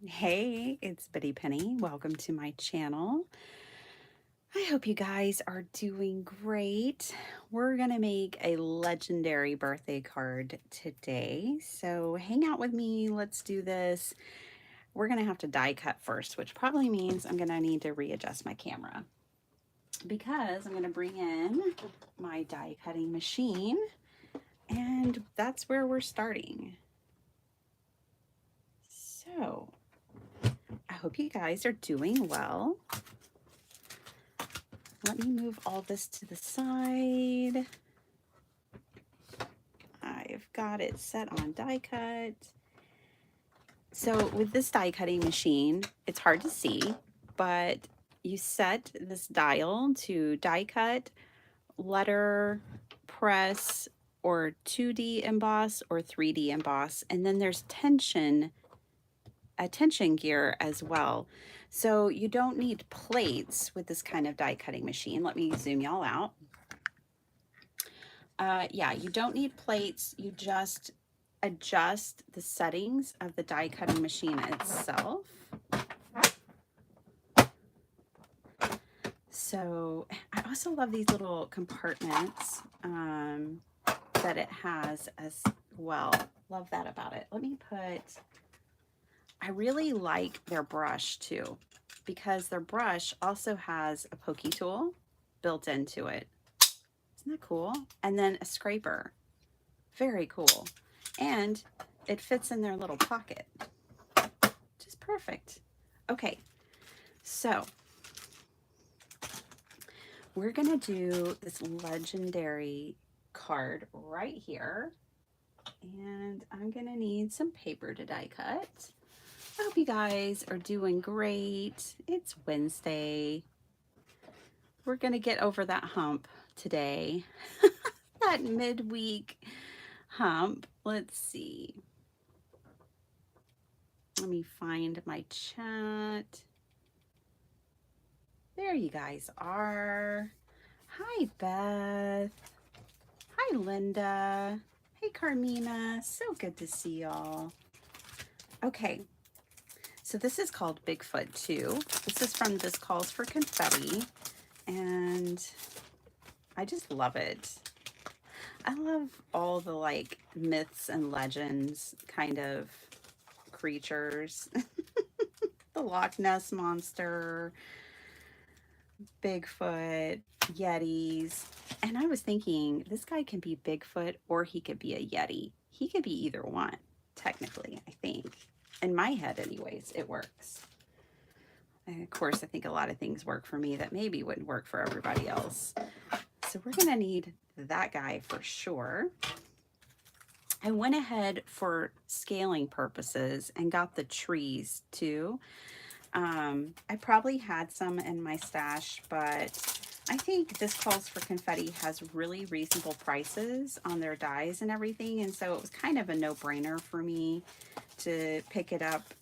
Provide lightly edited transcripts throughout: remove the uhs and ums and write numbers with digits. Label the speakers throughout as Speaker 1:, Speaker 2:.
Speaker 1: Hey, it's Bitty Penny. Welcome to my channel. I hope you guys are doing great. We're going to make a legendary birthday card today. So hang out with me. Let's do this. We're going to have to die cut first, which probably means I'm going to need to readjust my camera because I'm going to bring in my die cutting machine, and that's where we're starting. So I hope you guys are doing well. Let me move all this to the side. I've got it set on die cut. So with this die cutting machine, it's hard to see, but you set this dial to die cut, letter, press, or 2D emboss or 3D emboss. And then there's a tension gear as well. So you don't need plates with this kind of die cutting machine. Let me zoom y'all out. Yeah, you don't need plates. You just adjust the settings of the die cutting machine itself. So I also love these little compartments that it has as well. Love that about it. I really like their brush too, because their brush also has a pokey tool built into it. Isn't that cool? And then a scraper. Very cool. And it fits in their little pocket. Just perfect. Okay, so we're gonna do this legendary card right here. And I'm gonna need some paper to die cut. I hope you guys are doing great. It's Wednesday. We're gonna get over that hump today. That midweek hump. Let's see. Let me find my chat. There you guys are. Hi, Beth. Hi, Linda. Hey, Carmina. So good to see y'all. Okay, so this is called BigFoot 2. This is from This Calls for Confetti, and I just love it. I love all the like myths and legends kind of creatures. The Loch Ness Monster, Bigfoot, Yetis. And I was thinking, this guy can be Bigfoot or he could be a Yeti. He could be either one, technically, I think. In my head, anyways, it works. And of course, I think a lot of things work for me that maybe wouldn't work for everybody else. So we're going to need that guy for sure. I went ahead for scaling purposes and got the trees too. I probably had some in my stash, but I think This Calls for Confetti has really reasonable prices on their dies and everything, and so it was kind of a no-brainer for me to pick it up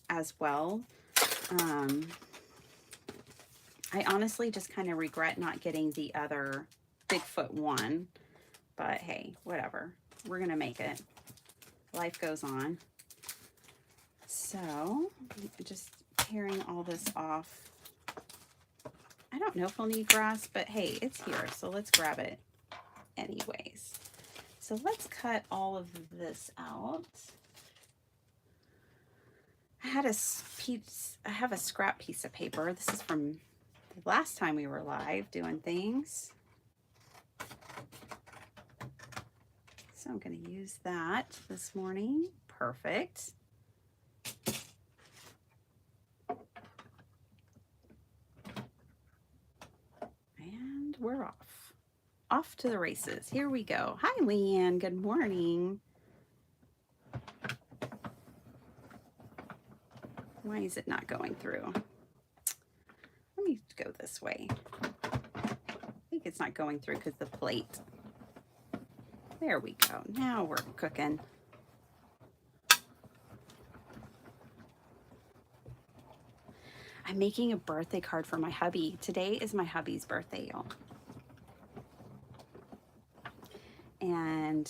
Speaker 1: as well. I honestly just kind of regret not getting the other Bigfoot one, but hey, whatever. We're gonna make it. Life goes on. So, just tearing all this off. I don't know if we'll need grass, but hey, it's here, so let's grab it anyways. So let's cut all of this out. I have a scrap piece of paper. This is from the last time we were live doing things. So I'm going to use that this morning. Perfect. And we're off. Off to the races. Here we go. Hi, Leanne. Good morning. Why is it not going through? Let me go this way. I think it's not going through because the plate. There we go. Now we're cooking. I'm making a birthday card for my hubby. Today is my hubby's birthday, y'all. And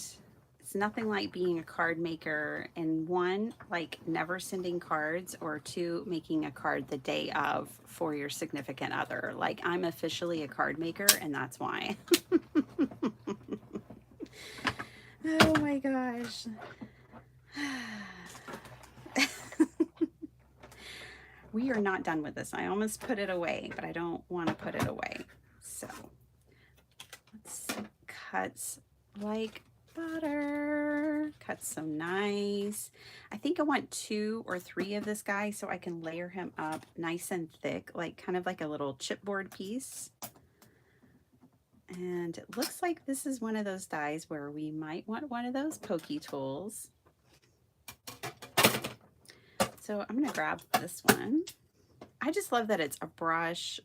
Speaker 1: It's nothing like being a card maker, and one, like never sending cards, or two, making a card the day of for your significant other. Like, I'm officially a card maker, and that's why. Oh my gosh. We are not done with this. I almost put it away, but I don't want to put it away. So let's cut like butter. Cut so nice. I think I want 2 or 3 of this guy so I can layer him up nice and thick, like kind of like a little chipboard piece. And it looks like this is one of those dies where we might want one of those pokey tools. So I'm going to grab this one. I just love that it's a brush,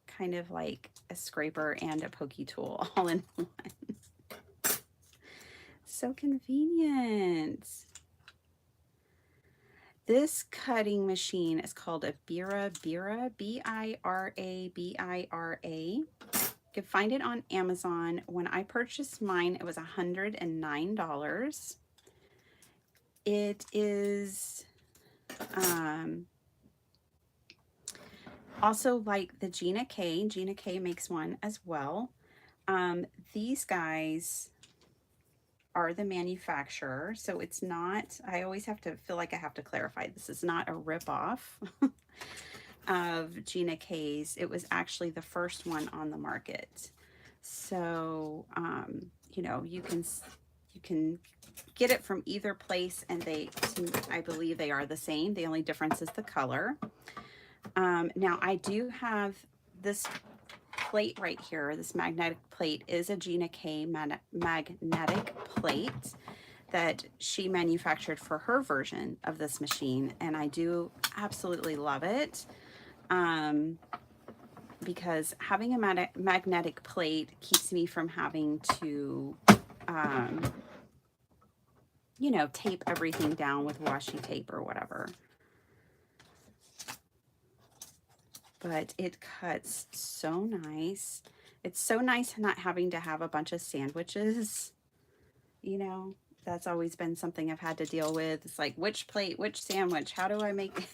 Speaker 1: kind of like a scraper and a pokey tool all in one. So convenient. This cutting machine is called a Bira, B-I-R-A. You can find it on Amazon. When I purchased mine, it was $109. It is also like the Gina K. Gina K makes one as well. These guys are the manufacturer, so it's not, I always have to feel like I have to clarify, this is not a ripoff of Gina K's. It was actually the first one on the market. So, you know, you can get it from either place, and I believe they are the same. The only difference is the color. Now I do have this plate right here. This magnetic plate is a Gina K magnetic plate that she manufactured for her version of this machine, and I do absolutely love it, because having a magnetic plate keeps me from having to you know, tape everything down with washi tape or whatever. But it cuts so nice. It's so nice not having to have a bunch of sandwiches. You know, that's always been something I've had to deal with. It's like, which plate, which sandwich, how do I make,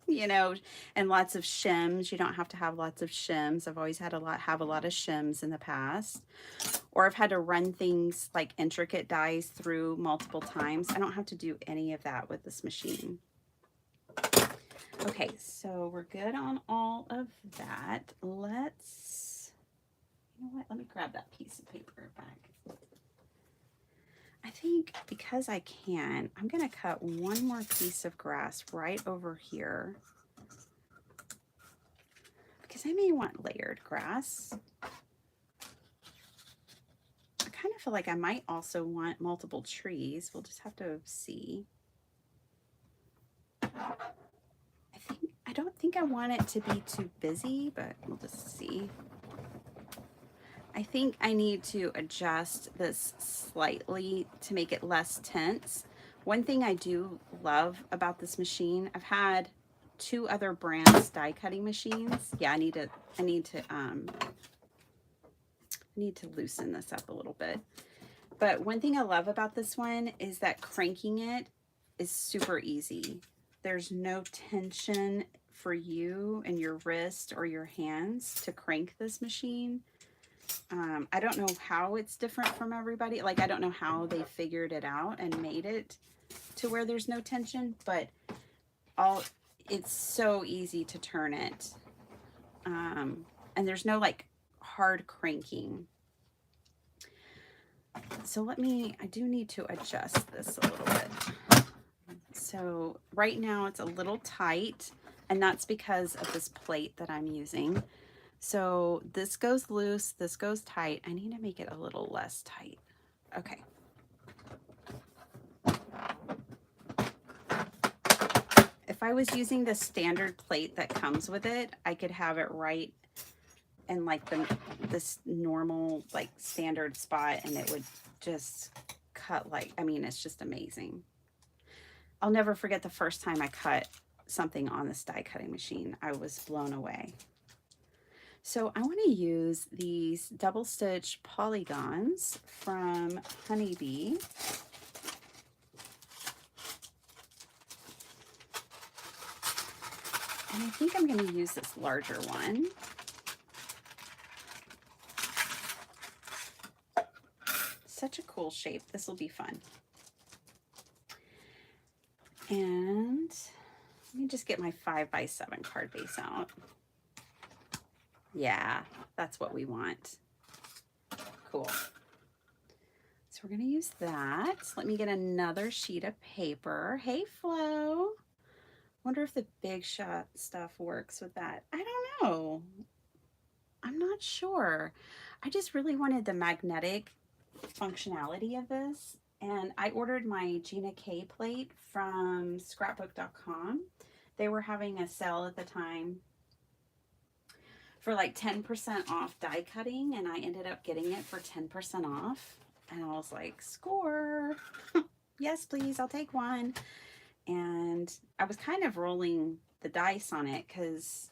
Speaker 1: you know, and lots of shims. You don't have to have lots of shims. I've always had have a lot of shims in the past. Or I've had to run things like intricate dies through multiple times. I don't have to do any of that with this machine. Okay, so we're good on all of that. Let's, you know what, let me grab that piece of paper back. I think because I can, I'm going to cut one more piece of grass right over here, because I may want layered grass. I kind of feel like I might also want multiple trees. We'll just have to see. I don't think I want it to be too busy, but we'll just see. I think I need to adjust this slightly to make it less tense. One thing I do love about this machine, I've had 2 other brands die cutting machines. Yeah, I need to loosen this up a little bit. But one thing I love about this one is that cranking it is super easy. There's no tension for you and your wrist or your hands to crank this machine. I don't know how it's different from everybody. Like, I don't know how they figured it out and made it to where there's no tension, but it's so easy to turn it. And there's no like hard cranking. So I do need to adjust this a little bit. So right now it's a little tight, and that's because of this plate that I'm using. So this goes loose, this goes tight. I need to make it a little less tight. Okay. If I was using the standard plate that comes with it, I could have it right in like this normal like standard spot, and it would just cut like, I mean, it's just amazing. I'll never forget the first time I cut something on this die cutting machine. I was blown away. So I want to use these double stitch polygons from Honeybee. And I think I'm going to use this larger one. Such a cool shape. This will be fun. And let me just get my 5x7 card base out. Yeah, that's what we want. Cool. So we're going to use that. Let me get another sheet of paper. Hey, Flo. Wonder if the big shot stuff works with that. I don't know. I'm not sure. I just really wanted the magnetic functionality of this. And I ordered my Gina K plate from scrapbook.com. They were having a sale at the time for like 10% off die cutting, and I ended up getting it for 10% off. And I was like, score. Yes, please, I'll take one. And I was kind of rolling the dice on it because,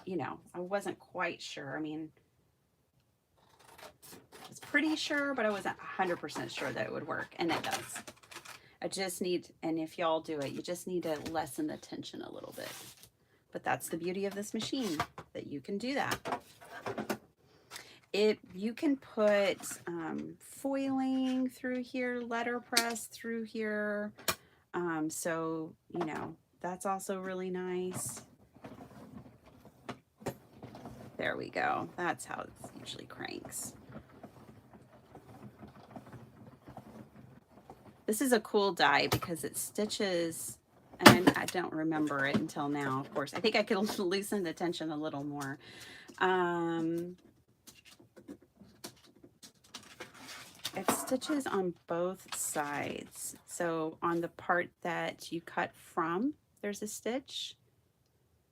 Speaker 1: you know, I wasn't quite sure. I mean, I was pretty sure, but I wasn't 100% sure that it would work, and it does. I just need, and if y'all do it, you just need to lessen the tension a little bit. But that's the beauty of this machine, that you can do that. You can put foiling through here, letterpress through here. So, you know, that's also really nice. There we go. That's how it usually cranks. This is a cool die because it stitches, and I don't remember it until now, of course. I think I could loosen the tension a little more. It stitches on both sides. So on the part that you cut from, there's a stitch.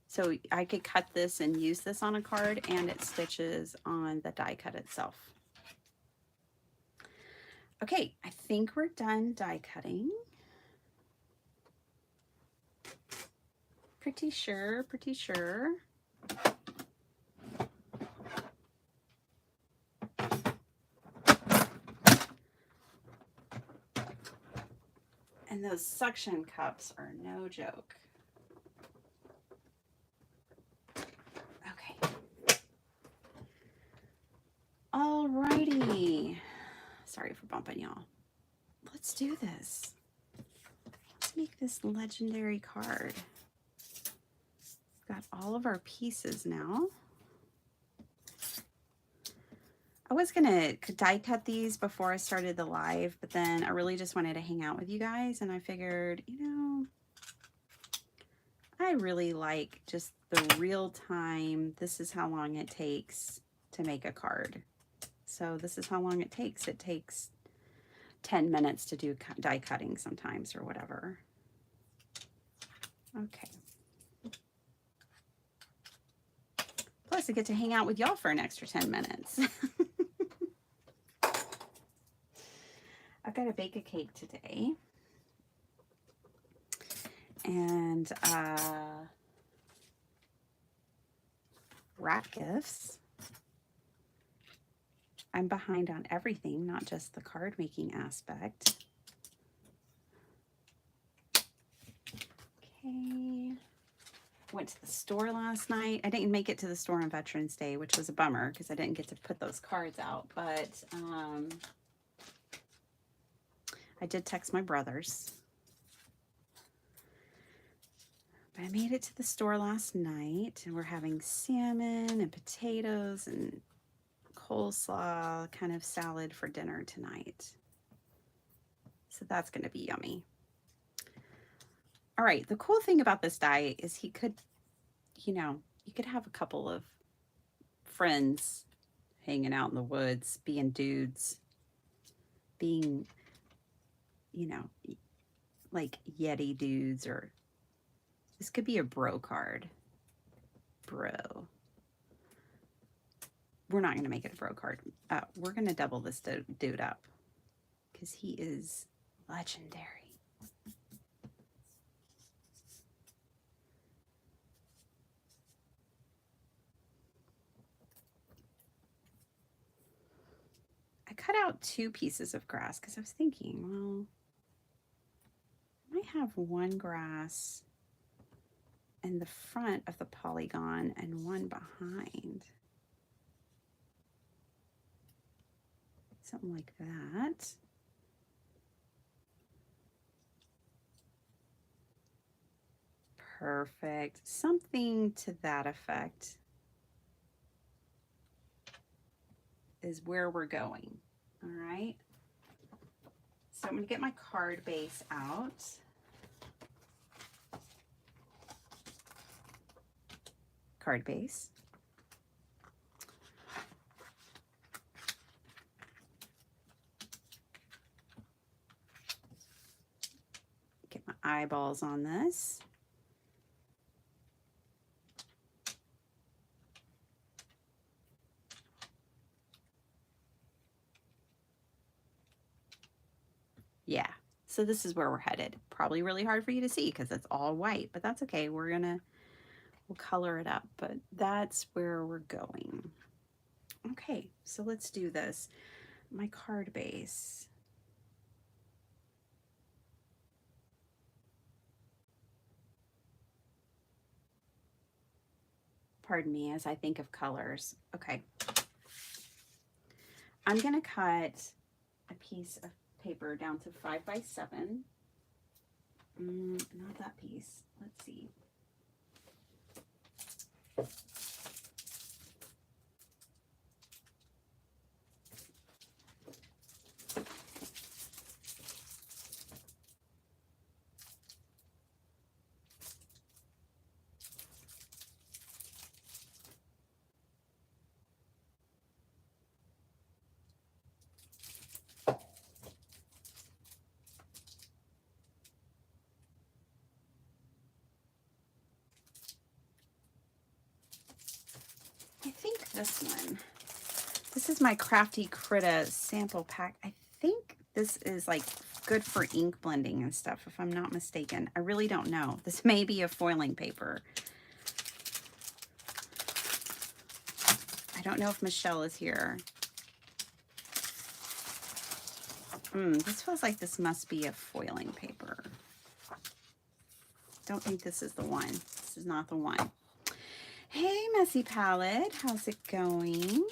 Speaker 1: So I could cut this and use this on a card, and it stitches on the die cut itself. Okay, I think we're done die cutting. Pretty sure, pretty sure. And those suction cups are no joke. Okay. Alrighty. Sorry for bumping y'all. Let's do this. Let's make this legendary card. We've got all of our pieces now. I was gonna die cut these before I started the live, but then I really just wanted to hang out with you guys, and I figured, you know, I really like just the real time. This is how long it takes to make a card. So this is how long it takes. It takes 10 minutes to do die cutting sometimes or whatever. Okay. Plus I get to hang out with y'all for an extra 10 minutes. I've got to bake a cake today. And wrap gifts. I'm behind on everything, not just the card making aspect. Okay. Went to the store last night. I didn't make it to the store on Veterans Day, which was a bummer because I didn't get to put those cards out. But I did text my brothers. But I made it to the store last night, and we're having salmon and potatoes and coleslaw kind of salad for dinner tonight. So that's going to be yummy. All right, the cool thing about this die is he could, you know, you could have a couple of friends hanging out in the woods, being dudes, being, you know, like Yeti dudes, or this could be a bro card. Bro. We're not going to make it a bro card. We're going to double this dude up because he is legendary. I cut out 2 pieces of grass because I was thinking, well, I might have one grass in the front of the polygon and one behind. Something like that. Perfect. Something to that effect is where we're going. All right. So I'm going to get my card base out. Card base. Get my eyeballs on this. Yeah, so this is where we're headed. Probably really hard for you to see because it's all white, but that's okay. We'll color it up, but that's where we're going. Okay, so let's do this. My card base. Pardon me as I think of colors. Okay. I'm gonna cut a piece of paper down to 5 by 7. Not that piece. Let's see. I think this one. This is my Crafty Critta sample pack. I think this is like good for ink blending and stuff, if I'm not mistaken. I really don't know. This may be a foiling paper. I don't know if Michelle is here. This feels like this must be a foiling paper. Don't think this is the one. This is not the one. Hey, Messy Palette. How's it going?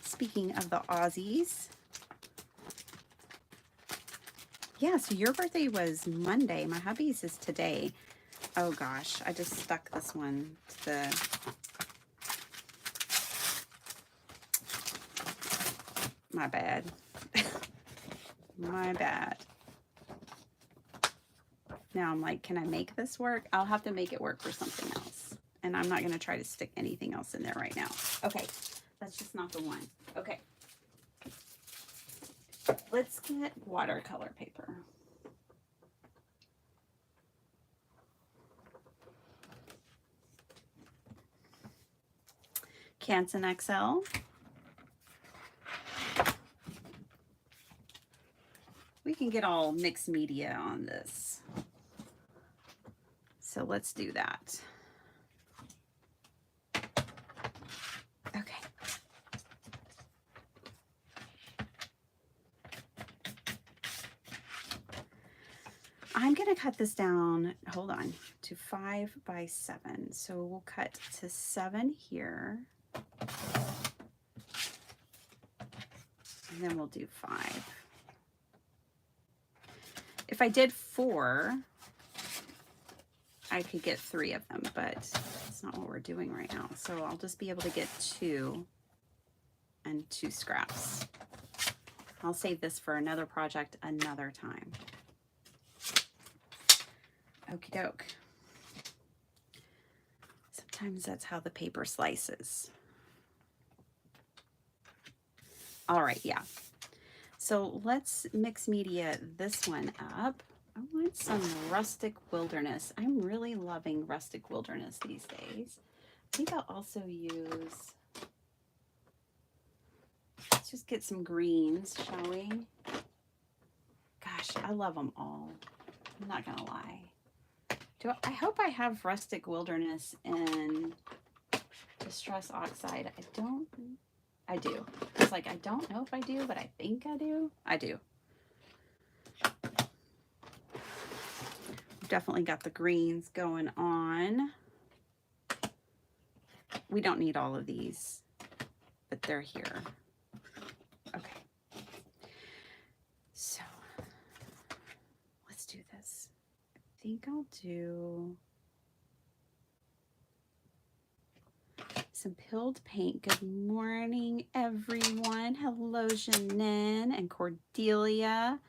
Speaker 1: Speaking of the Aussies. Yeah, so your birthday was Monday. My hubby's is today. Oh gosh, I just stuck this one to the... My bad. My bad. Now I'm like, can I make this work? I'll have to make it work for something else. And I'm not going to try to stick anything else in there right now. Okay, that's just not the one. Okay. Let's get watercolor paper. Canson XL. We can get all mixed media on this. So let's do that. Okay. I'm going to cut this down, hold on, to 5 by 7. So we'll cut to 7 here. And then we'll do 5. If I did 4, I could get 3 of them, but that's not what we're doing right now. So I'll just be able to get 2 and 2 scraps. I'll save this for another project another time. Okie doke. Sometimes that's how the paper slices. All right, yeah. So let's mix media this one up. I want some rustic wilderness. I'm really loving rustic wilderness these days. I think I'll also use, let's just get some greens, shall we? Gosh, I love them all. I'm not gonna lie. I hope I have rustic wilderness in Distress Oxide. I do. It's like, I don't know if I do, but I think I do. I do. We've definitely got the greens going on. we don't need all of these, but they're here. Okay. So let's do this. I think I'll do some peeled paint. Good morning, everyone. Hello, Janine and Cordelia.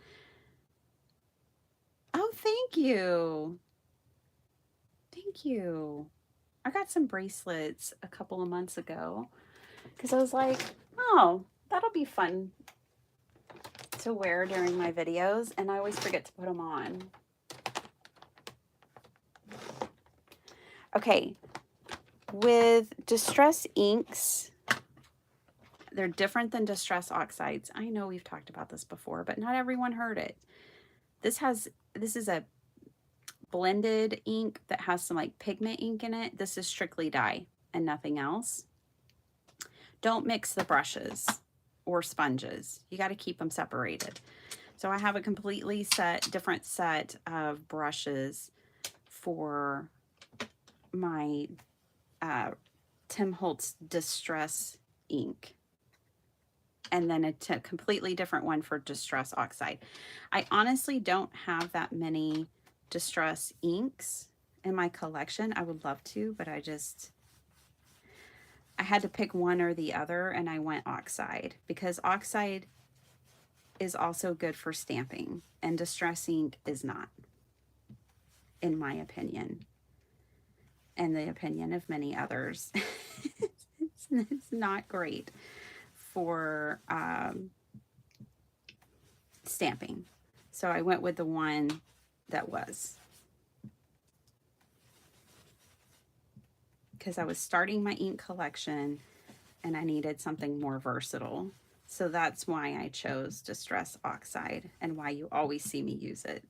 Speaker 1: Oh, thank you. Thank you. I got some bracelets a couple of months ago because I was like, oh, that'll be fun to wear during my videos, and I always forget to put them on. Okay, with Distress inks, they're different than Distress oxides. I know we've talked about this before, but not everyone heard it. This is a blended ink that has some like pigment ink in it. This is strictly dye and nothing else. Don't mix the brushes or sponges. You got to keep them separated. So I have a completely different set of brushes for my Tim Holtz Distress ink, and then a completely different one for Distress oxide. I honestly don't have that many Distress inks in my collection. I would love to, but I had to pick one or the other, and I went oxide because oxide is also good for stamping and Distress ink is not, in my opinion, and the opinion of many others. it's not great for stamping. So I went with the one that was, because I was starting my ink collection and I needed something more versatile. So that's why I chose Distress Oxide and why you always see me use it.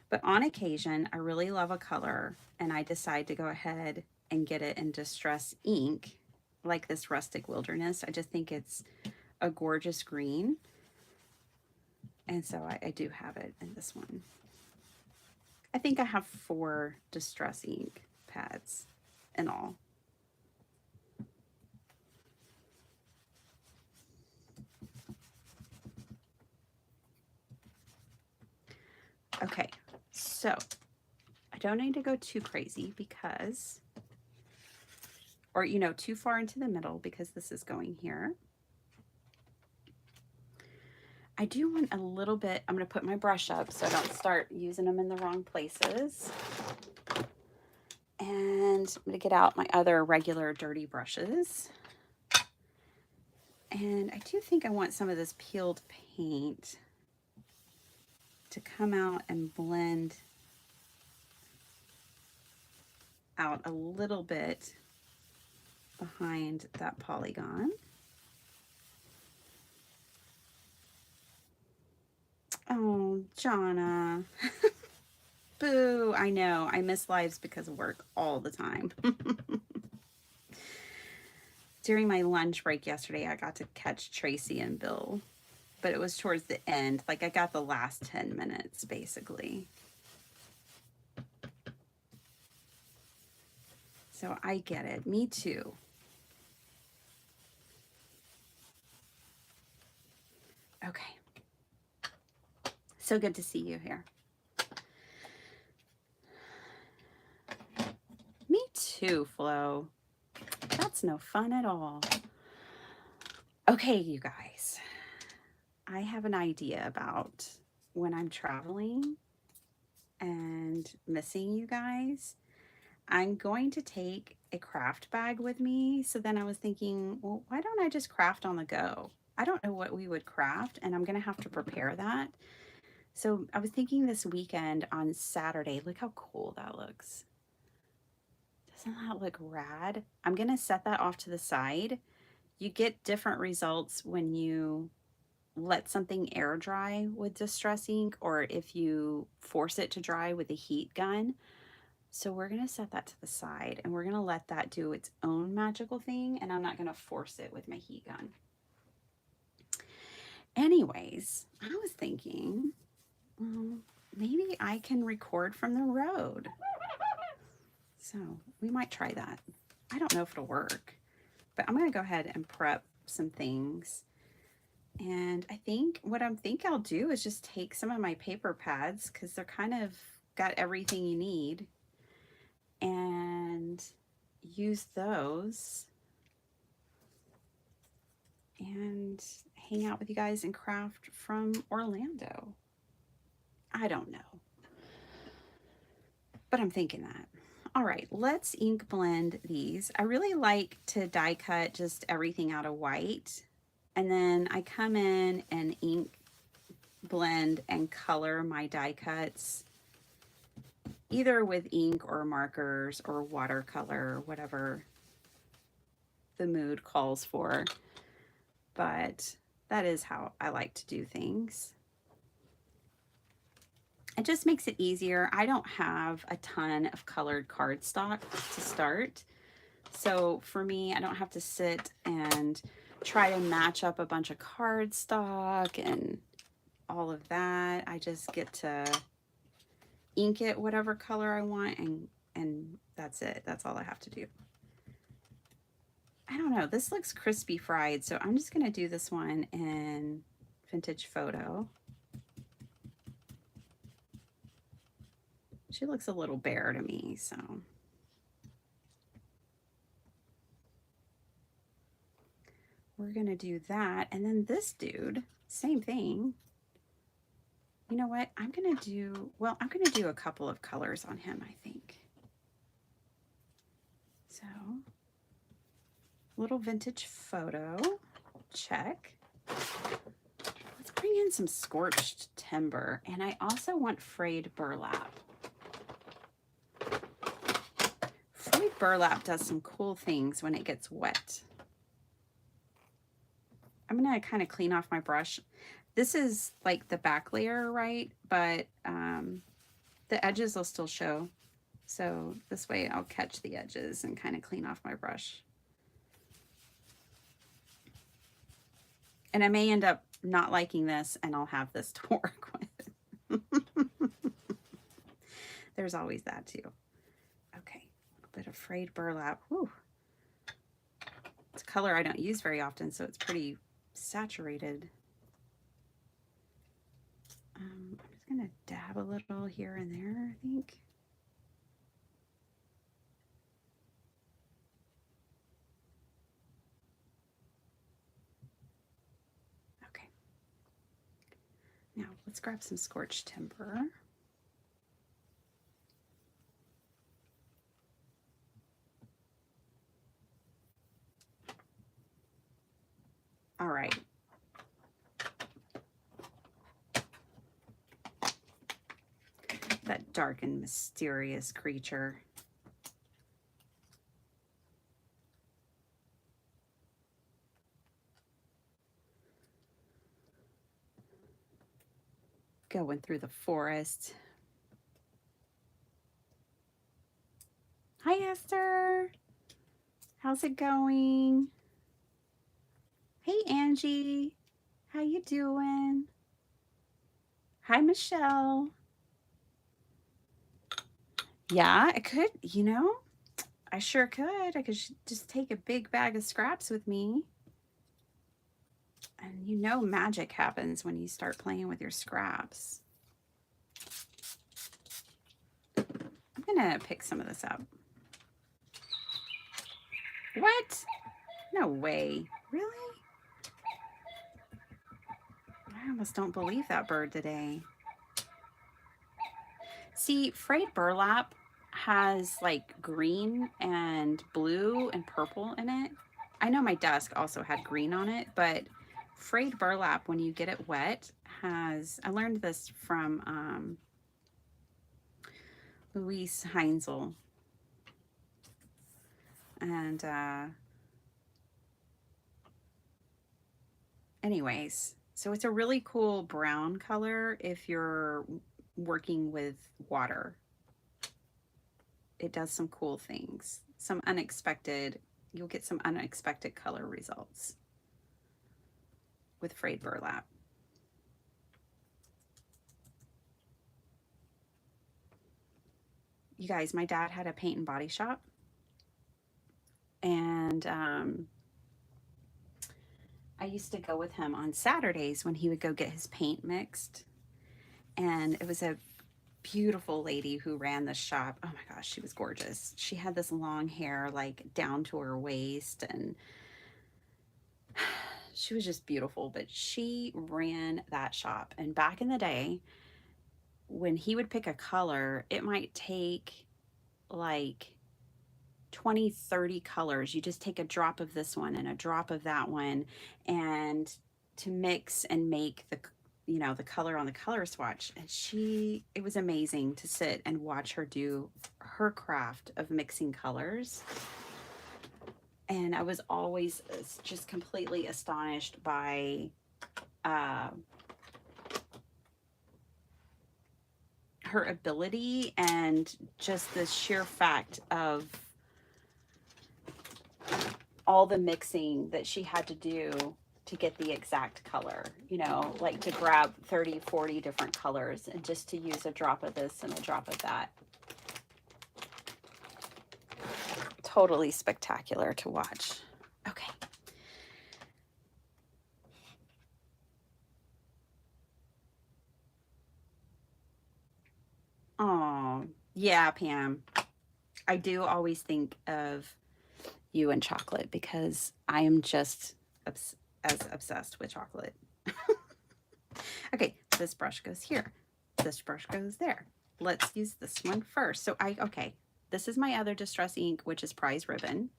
Speaker 1: But on occasion, I really love a color and I decide to go ahead and get it in Distress ink, like this Rustic Wilderness. I just think it's a gorgeous green. And so I do have it in this one. I think I have 4 Distress ink pads in all. Okay, so I don't need to go too crazy because, or you know, too far into the middle because this is going here. I do want a little bit, I'm going to put my brush up so I don't start using them in the wrong places. And I'm going to get out my other regular dirty brushes. And I do think I want some of this peeled paint to come out and blend out a little bit behind that polygon. Oh, Jonna. Boo, I know. I miss lives because of work all the time. During my lunch break yesterday, I got to catch Tracy and Bill, but it was towards the end. Like I got the last 10 minutes, basically. So I get it. Me too. Okay. So good to see you here. Me too, Flo. That's no fun at all. Okay, you guys. I have an idea about when I'm traveling and missing you guys. I'm going to take a craft bag with me. So then I was thinking, well, why don't I just craft on the go? I don't know what we would craft, and I'm going to have to prepare that. So I was thinking this weekend on Saturday, look how cool that looks. Doesn't that look rad? I'm going to set that off to the side. You get different results when you let something air dry with Distress ink or if you force it to dry with a heat gun. So we're going to set that to the side and we're going to let that do its own magical thing, and I'm not going to force it with my heat gun. Anyways, I was thinking, well, maybe I can record from the road. So we might try that. I don't know if it'll work, but I'm going to go ahead and prep some things. And I think what I'll do is just take some of my paper pads, because they're kind of got everything you need, and use those and hang out with you guys and craft from Orlando. I don't know, but I'm thinking that. All right, let's ink blend these. I really like to die cut just everything out of white, and then I come in and ink blend and color my die cuts either with ink or markers or watercolor, whatever the mood calls for. But that is how I like to do things. It just makes it easier. I don't have a ton of colored cardstock to start. So for me, I don't have to sit and try to match up a bunch of cardstock and all of that. I just get to ink it whatever color I want, and that's it. That's all I have to do. I don't know. This looks crispy fried, so I'm just going to do this one in Vintage Photo. She looks a little bare to me, so. We're going to do that. And then this dude, same thing. You know what? I'm going to do, well, I'm going to do a couple of colors on him, I think. So, little Vintage Photo, check. Let's bring in some scorched timber. And I also want frayed burlap. Frayed burlap does some cool things when it gets wet. I'm going to kind of clean off my brush. This is like the back layer, right? But the edges will still show. So this way I'll catch the edges and kind of clean off my brush. And I may end up not liking this, and I'll have this to work with. There's always that too. Okay, a little bit of frayed burlap. Whew. It's a color I don't use very often, so it's pretty saturated. I'm just gonna dab a little here and there, I think. Okay. Now let's grab some scorched timber. All right. That dark and mysterious creature. Going through the forest. Hi, Esther. How's it going? Hey, Angie. How you doing? Hi, Michelle. Yeah, I could, you know, I sure could. I could just take a big bag of scraps with me. And you know magic happens when you start playing with your scraps. I'm gonna pick some of this up. What? No way. Really? I almost don't believe that bird today. See, frayed burlap has like green and blue and purple in it. I know my desk also had green on it, but frayed burlap, when you get it wet, has, I learned this from Louise Heinzel. And anyways, so it's a really cool brown color if you're working with water. It does some cool things, some unexpected, you'll get some unexpected color results with frayed burlap. You guys, my dad had a paint and body shop. And I used to go with him on Saturdays when he would go get his paint mixed. And it was a beautiful lady who ran the shop. Oh my gosh, she was gorgeous. She had this long hair, like down to her waist, and she was just beautiful. But she ran that shop. And back in the day, when he would pick a color, it might take like 20, 30 colors. You just take a drop of this one and a drop of that one, and to mix and make the, you know, the color on the color swatch. And it was amazing to sit and watch her do her craft of mixing colors. And I was always just completely astonished by her ability and just the sheer fact of all the mixing that she had to do to get the exact color, you know, like to grab 30, 40 different colors and just to use a drop of this and a drop of that. Totally spectacular to watch. Okay. Oh, yeah, Pam. I do always think of you and chocolate because I am just as obsessed with chocolate. Okay, this brush goes here. This brush goes there. Let's use this one first. So okay, this is my other Distress ink, which is Prize Ribbon.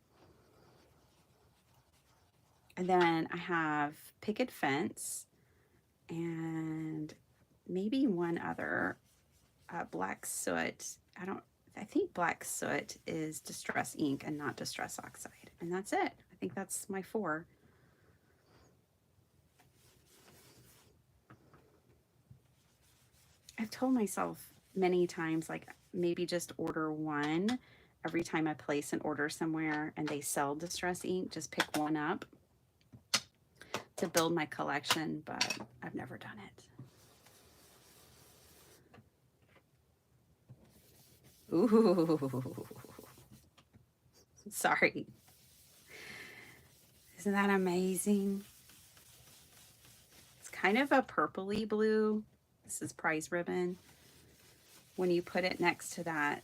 Speaker 1: And then I have Picket Fence and maybe one other, Black Soot. I think Black Soot is Distress ink and not Distress Oxide. And that's it. I think that's my 4. I've told myself many times, like, maybe just order one every time I place an order somewhere and they sell Distress ink, just pick one up to build my collection, but I've never done it. Ooh, sorry. Isn't that amazing? It's kind of a purpley blue. This is Prize Ribbon. When you put it next to that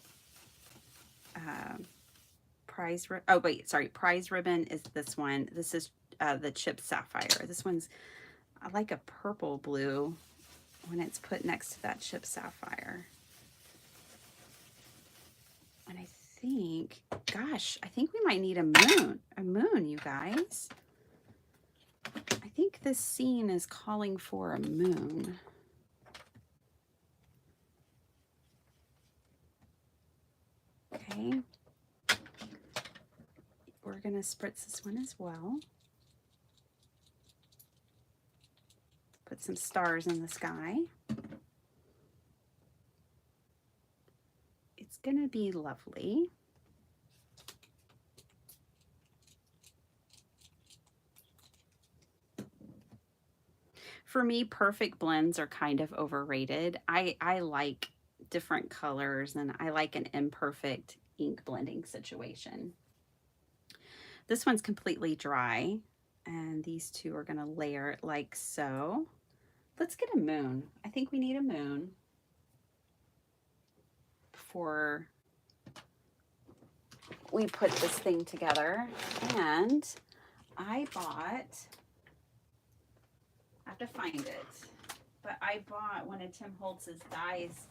Speaker 1: Prize Ribbon is this one. This is the Chip Sapphire. This one's, I like a purple blue when it's put next to that Chip Sapphire. And I think, gosh, I think we might need a moon, you guys. I think this scene is calling for a moon. Okay. We're going to spritz this one as well. Put some stars in the sky. It's going to be lovely. For me, perfect blends are kind of overrated. I like different colors and I like an imperfect ink blending situation. This one's completely dry and these two are going to layer it like so. Let's get a moon. I think we need a moon before we put this thing together. And I have to find it, but I bought one of Tim Holtz's dies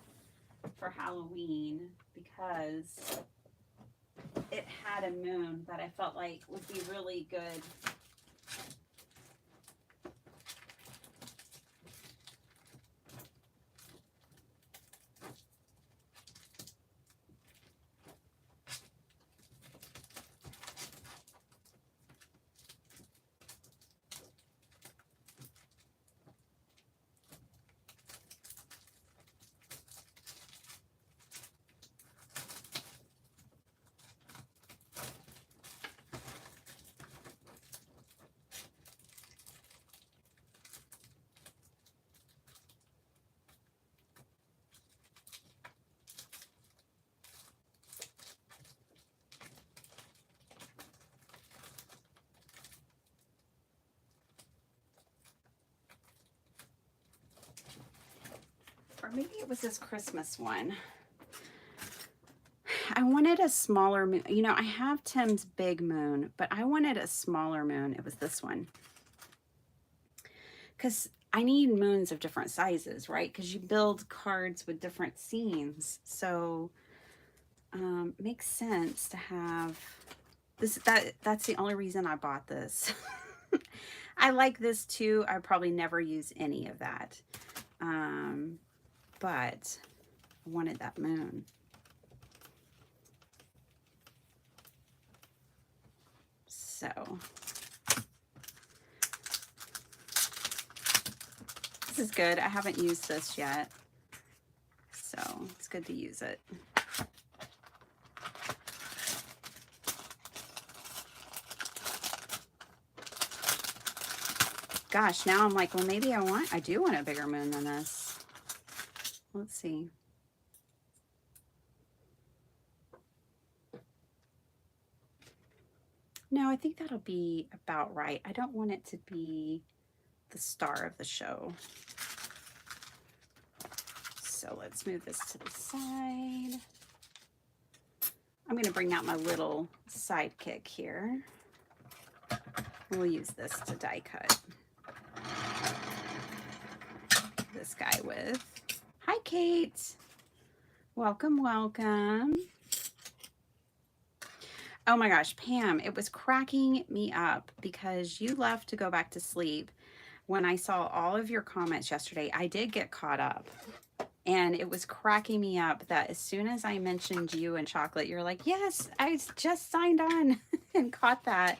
Speaker 1: for Halloween because it had a moon that I felt like would be really good. or maybe it was this Christmas one. I wanted a smaller moon. You know, I have Tim's big moon, but I wanted a smaller moon. It was this one. Because I need moons of different sizes, right? Because you build cards with different scenes. So makes sense to have this. That's the only reason I bought this. I like this too. I probably never use any of that. But I wanted that moon. So this is good. I haven't used this yet, so it's good to use it. Gosh, now I'm like, well, maybe I do want a bigger moon than this. Let's see. No, I think that'll be about right. I don't want it to be the star of the show. So let's move this to the side. I'm going to bring out my little sidekick here. We'll use this to die cut this guy with. Hi, Kate. Welcome, welcome. Oh my gosh, Pam, it was cracking me up because you left to go back to sleep. When I saw all of your comments yesterday, I did get caught up. And it was cracking me up that as soon as I mentioned you and chocolate, you're like, yes, I just signed on and caught that.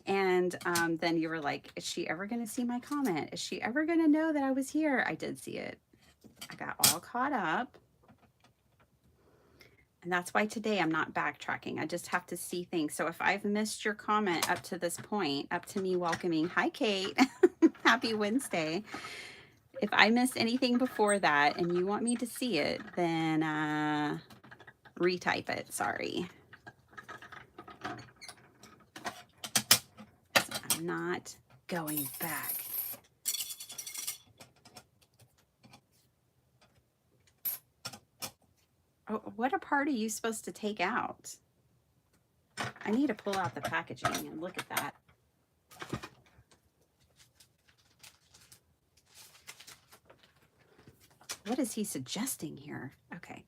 Speaker 1: And then you were like, is she ever going to see my comment? Is she ever going to know that I was here? I did see it. I got all caught up. And that's why today I'm not backtracking. I just have to see things. So if I've missed your comment up to this point, up to me welcoming, hi, Kate, happy Wednesday. If I missed anything before that and you want me to see it, then retype it. Sorry. I'm not going back. Oh, what part are you supposed to take out? I need to pull out the packaging and look at that. What is he suggesting here? Okay.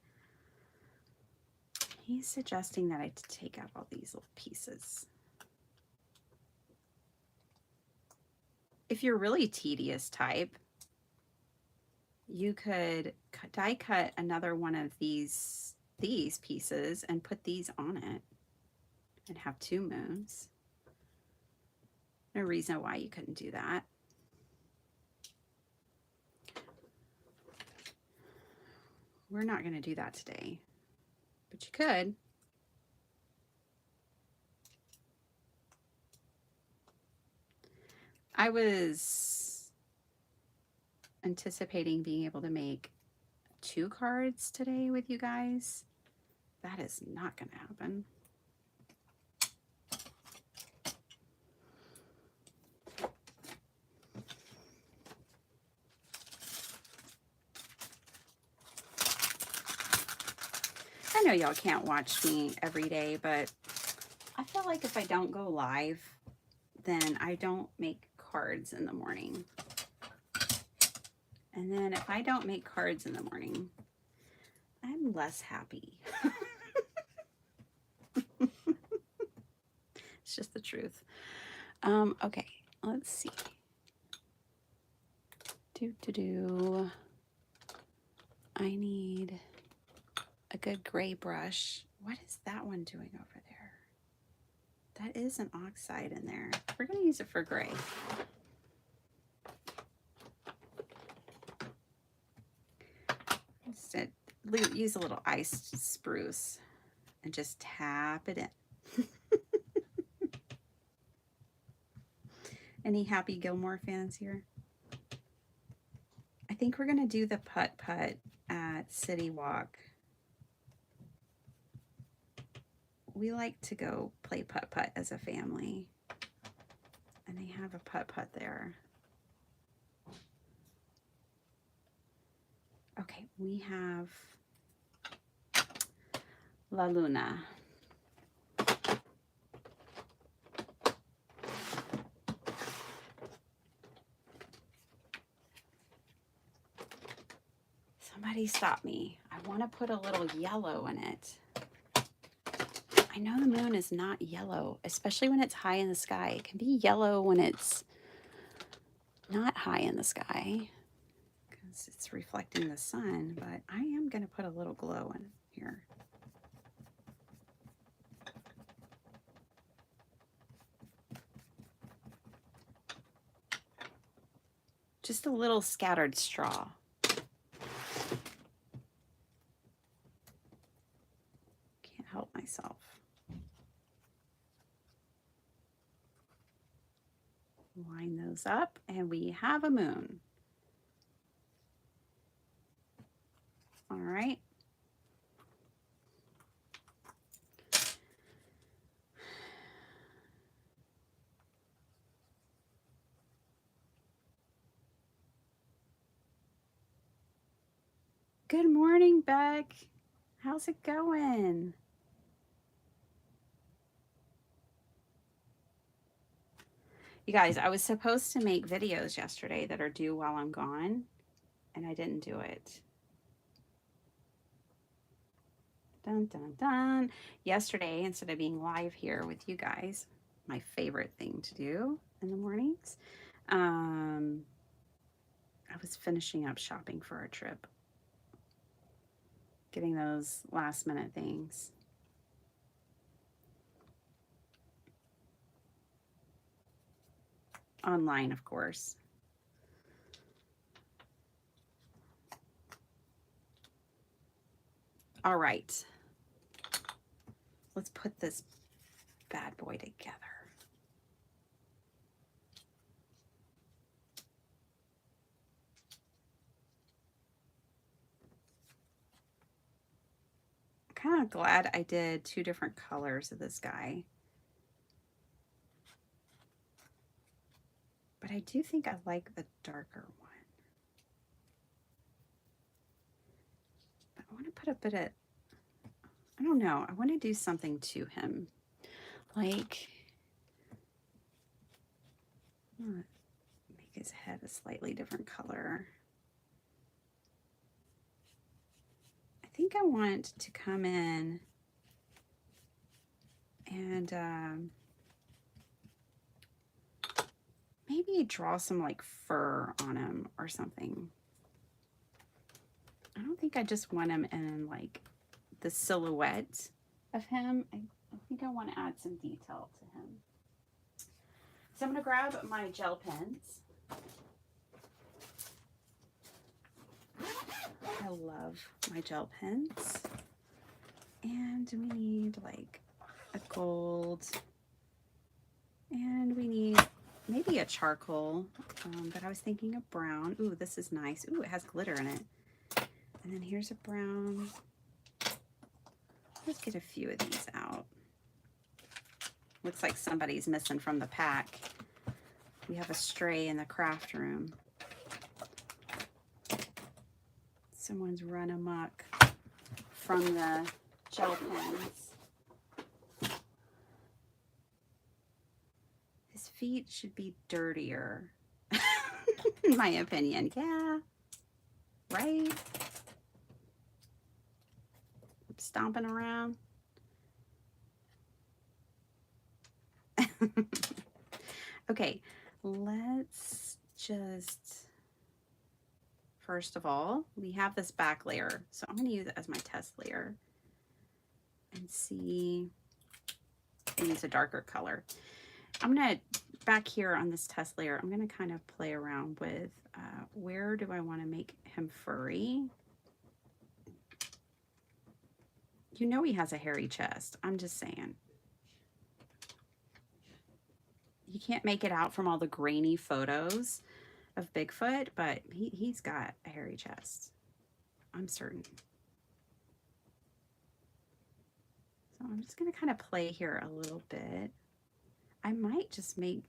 Speaker 1: He's suggesting that I take out all these little pieces. If you're really tedious type, you could die cut another one of these pieces and put these on it and have two moons. No reason why you couldn't do that. We're not going to do that today, but you could. I was anticipating being able to make 2 cards today with you guys. That is not going to happen. I know y'all can't watch me every day, but I feel like if I don't go live, then I don't make cards in the morning. And then if I don't make cards in the morning, I'm less happy. It's just the truth. Okay, let's see. I need a good gray brush. What is that one doing over there? That is an oxide in there. We're going to use it for gray. Instead, use a little iced spruce and just tap it in. Any Happy Gilmore fans here? I think we're going to do the putt-putt at City Walk. We like to go play putt-putt as a family. And they have a putt-putt there. Okay, we have La Luna. Somebody stop me. I want to put a little yellow in it. I know the moon is not yellow, especially when it's high in the sky. It can be yellow when it's not high in the sky because it's reflecting the sun, but I am going to put a little glow in here. Just a little scattered straw. Can't help myself. Line those up and we have a moon. All right. Good morning, Beck. How's it going? You guys, I was supposed to make videos yesterday that are due while I'm gone, and I didn't do it. Dun, dun, dun. Yesterday, instead of being live here with you guys, my favorite thing to do in the mornings, I was finishing up shopping for our trip. Getting those last minute things. Online, of course. All right. Let's put this bad boy together. I'm kind of glad I did 2 different colors of this guy. But I do think I like the darker one. But I want to put a bit of, I don't know, I want to do something to him. Like, make his head a slightly different color. I think I want to come in and maybe draw some like fur on him or something. I don't think I just want him in like the silhouette of him. I think I want to add some detail to him. So I'm going to grab my gel pens. I love my gel pens. And we need like a gold. And we need maybe a charcoal. But I was thinking of brown. Ooh, this is nice. Ooh, it has glitter in it. And then here's a brown. Let's get a few of these out. Looks like somebody's missing from the pack. We have a stray in the craft room. Someone's run amok from the gel pens. His feet should be dirtier, in my opinion. Yeah, right? Stomping around. Okay, let's just, first of all, we have this back layer. So I'm going to use it as my test layer and see, and use a darker color. I'm going to, back here on this test layer, I'm going to kind of play around with where do I want to make him furry. You know he has a hairy chest. I'm just saying. You can't make it out from all the grainy photos of Bigfoot, but he's got a hairy chest. I'm certain. So I'm just going to kind of play here a little bit. I might just make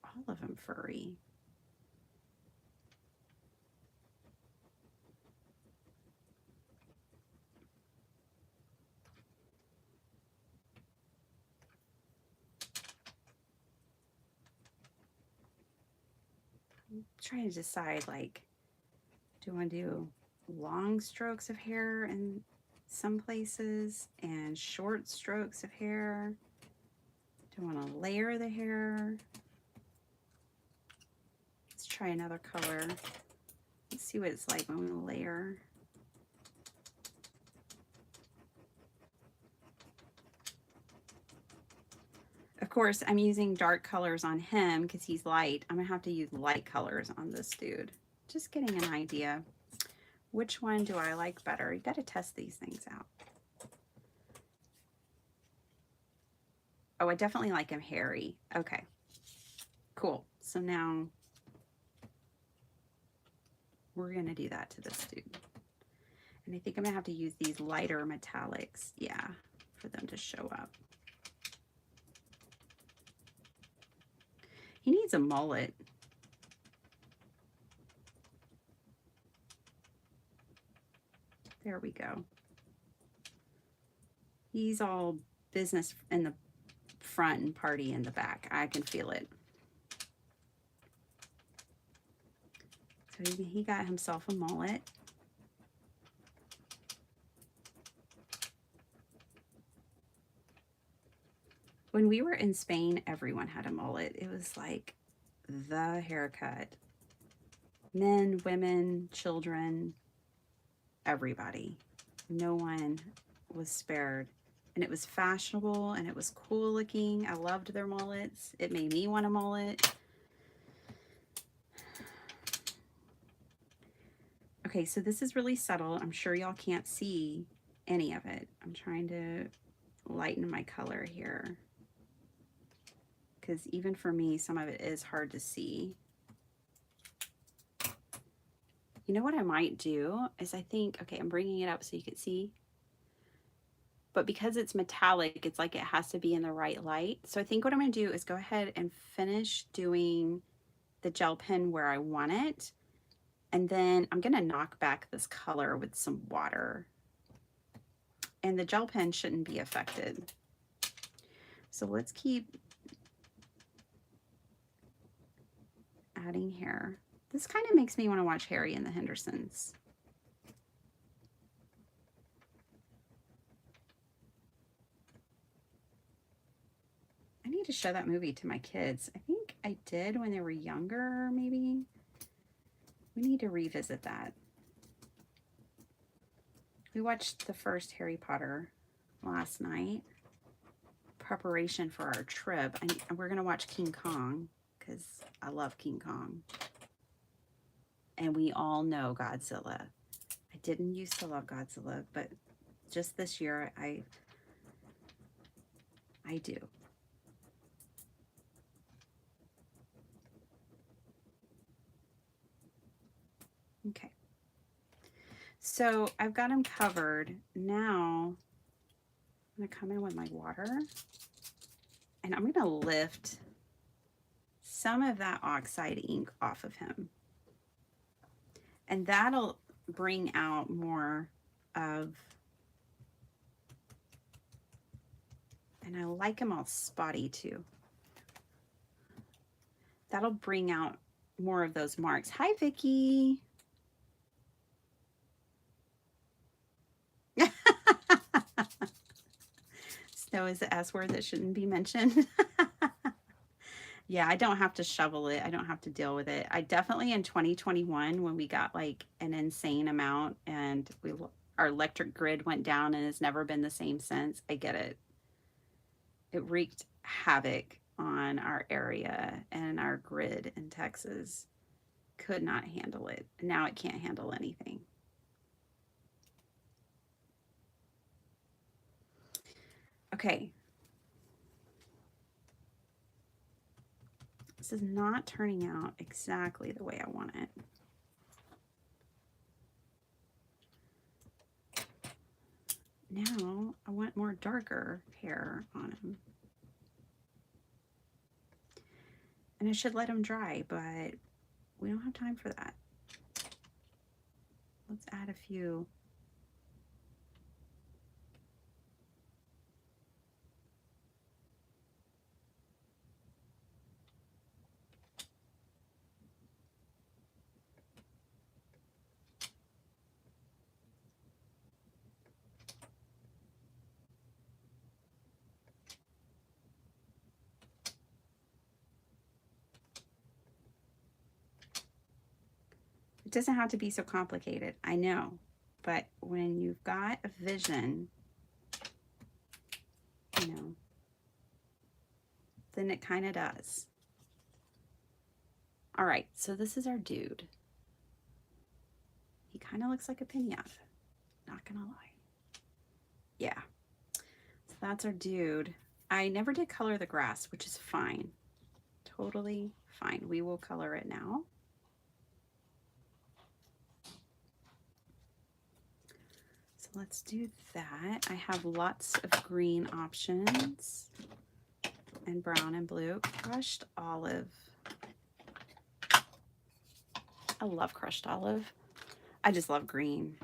Speaker 1: all of them furry. trying to decide, like, do I want to do long strokes of hair in some places and short strokes of hair? Do I want to layer the hair? Let's try another color. Let's see what it's like when we layer. Of course, I'm using dark colors on him because he's light. I'm gonna have to use light colors on this dude. Just getting an idea. Which one do I like better? You gotta test these things out. Oh, I definitely like him hairy. Okay, cool. So now we're gonna do that to this dude. And I think I'm gonna have to use these lighter metallics, yeah, for them to show up. He needs a mullet. There we go. He's all business in the front and party in the back. I can feel it. So he got himself a mullet. When we were in Spain, everyone had a mullet. It was like the haircut. Men, women, children, everybody. No one was spared. And it was fashionable and it was cool looking. I loved their mullets. It made me want a mullet. Okay, so this is really subtle. I'm sure y'all can't see any of it. I'm trying to lighten my color here, because even for me, some of it is hard to see. You know what I might do is I think, okay, I'm bringing it up so you can see, but because it's metallic, it's like it has to be in the right light. So I think what I'm gonna do is go ahead and finish doing the gel pen where I want it. And then I'm gonna knock back this color with some water. And the gel pen shouldn't be affected. So let's keep adding hair. This kind of makes me want to watch Harry and the Hendersons. I need to show that movie to my kids. I think I did when they were younger, maybe. We need to revisit that. We watched the first Harry Potter last night. Preparation for our trip. And we're going to watch King Kong because I love King Kong. And we all know Godzilla. I didn't used to love Godzilla, but just this year I do. Okay. So I've got them covered. Now I'm going to come in with my water and I'm going to lift some of that oxide ink off of him. And that'll bring out more of, and I like them all spotty too. That'll bring out more of those marks. Hi, Vicki. Snow is the S word that shouldn't be mentioned. Yeah, I don't have to shovel it. I don't have to deal with it. I definitely in 2021 when we got like an insane amount and our electric grid went down and has never been the same since. I get it. It wreaked havoc on our area and our grid in Texas. Could not handle it. Now it can't handle anything. Okay. This is not turning out exactly the way I want it. Now I want more darker hair on him. And I should let him dry, but we don't have time for that. Let's add a few. doesn't have to be so complicated, I know. But when you've got a vision, you know, then it kind of does. All right, so this is our dude. He kind of looks like a pinata, not gonna lie. Yeah, so that's our dude. I never did color the grass, which is fine. Totally fine. We will color it now. So let's do that. I have lots of green options and brown and blue. Crushed olive. I love crushed olive. I just love green.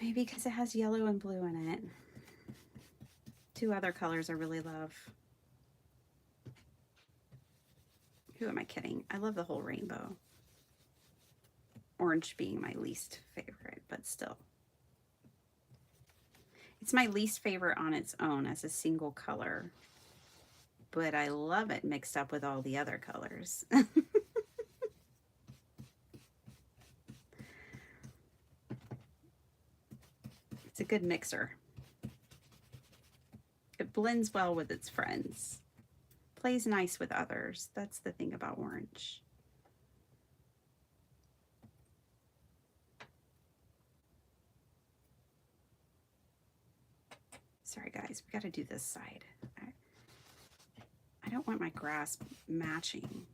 Speaker 1: Maybe because it has yellow and blue in it. Two other colors I really love. Who am I kidding? I love the whole rainbow. Orange being my least favorite, but still. It's my least favorite on its own as a single color, but I love it mixed up with all the other colors. It's a good mixer. It blends well with its friends. Plays nice with others. That's the thing about orange. Sorry guys, we got to do this side. I don't want my grass matching.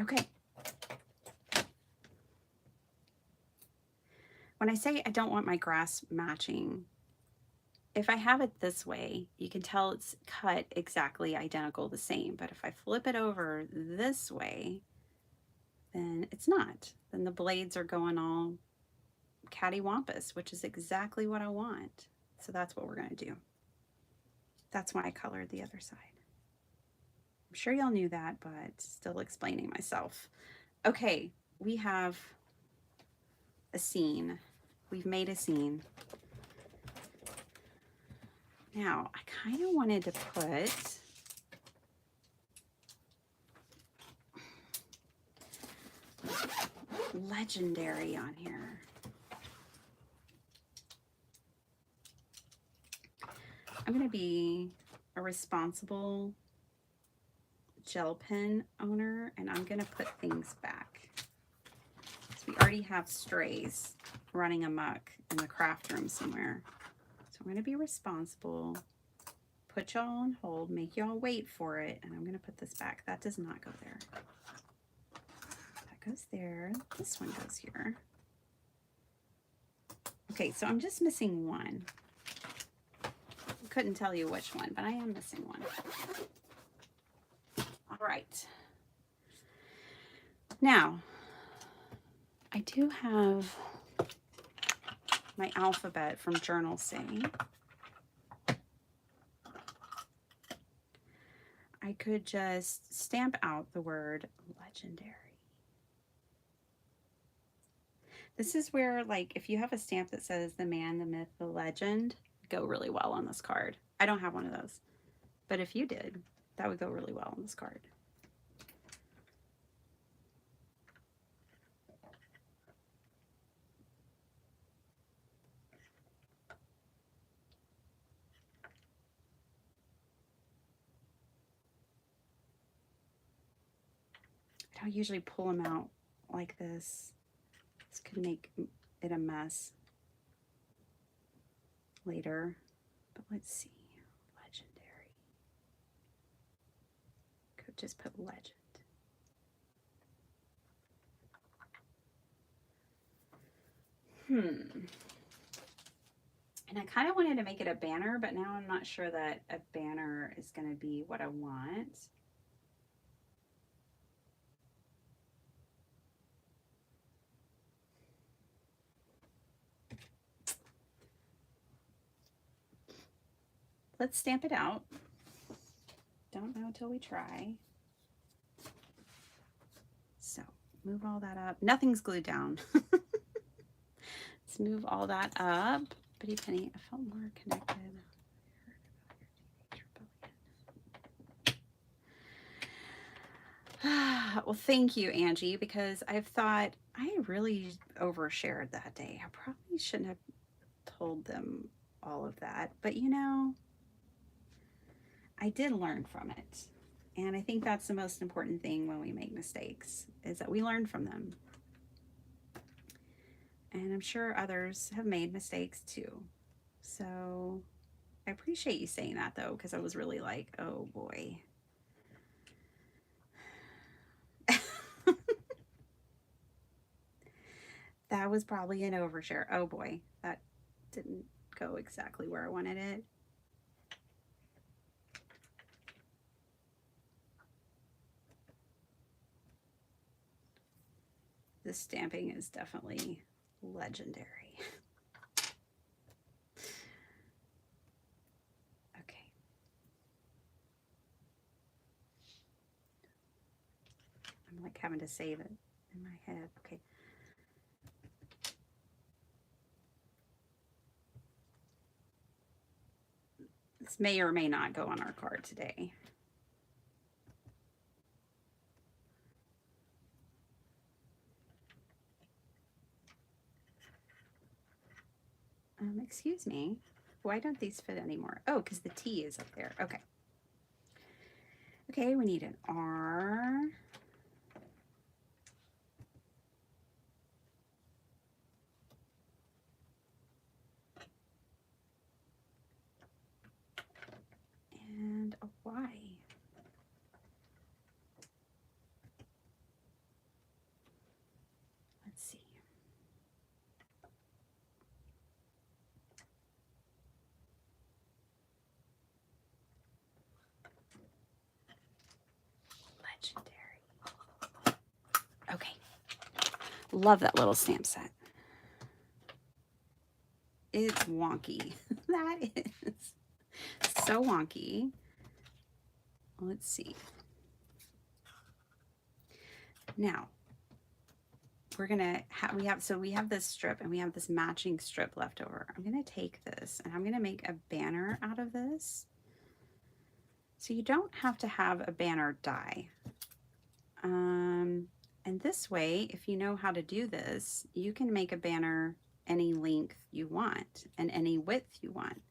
Speaker 1: Okay. When I say I don't want my grass matching, if I have it this way, you can tell it's cut exactly identical the same. But if I flip it over this way, then it's not. Then the blades are going all cattywampus, which is exactly what I want. So that's what we're going to do. That's why I colored the other side. I'm sure y'all knew that, but still explaining myself. Okay, we have a scene. We've made a scene. Now, I kind of wanted to put legendary on here. I'm going to be a responsible gel pen owner, and I'm going to put things back. So we already have strays running amok in the craft room somewhere. So I'm going to be responsible, put y'all on hold, make y'all wait for it, and I'm going to put this back. That does not go there. That goes there. This one goes here. Okay, so I'm just missing one. Couldn't tell you which one, but I am missing one. All right. Now, I do have my alphabet from Journal Saying. I could just stamp out the word legendary. This is where, like, if you have a stamp that says the man, the myth, the legend, go really well on this card. I don't have one of those, but if you did, that would go really well on this card. I don't usually pull them out like this. This could make it a mess later, but let's see. Legendary. Could just put legend. And I kind of wanted to make it a banner, but now I'm not sure that a banner is going to be what I want. Let's stamp it out. Don't know until we try. So move all that up. Nothing's glued down. Let's move all that up. Pretty Penny, I felt more connected. Well, thank you, Angie, because I've thought I really overshared that day. I probably shouldn't have told them all of that, but you know, I did learn from it. And I think that's the most important thing when we make mistakes, is that we learn from them. And I'm sure others have made mistakes too. So I appreciate you saying that though, because I was really like, oh boy. That was probably an overshare. Oh boy, that didn't go exactly where I wanted it. This stamping is definitely legendary. Okay. I'm like having to save it in my head. Okay. This may or may not go on our card today. Excuse me. Why don't these fit anymore? Oh, because the T is up there. Okay. Okay, we need an R. And a Y. Let's see. Legendary. Okay. Love that little stamp set. It's wonky. That is so wonky. Let's see. Now, we're gonna have we have this strip and we have this matching strip left over. I'm gonna take this and I'm gonna make a banner out of this. So you don't have to have a banner die. And this way, if you know how to do this, you can make a banner any length you want and any width you want.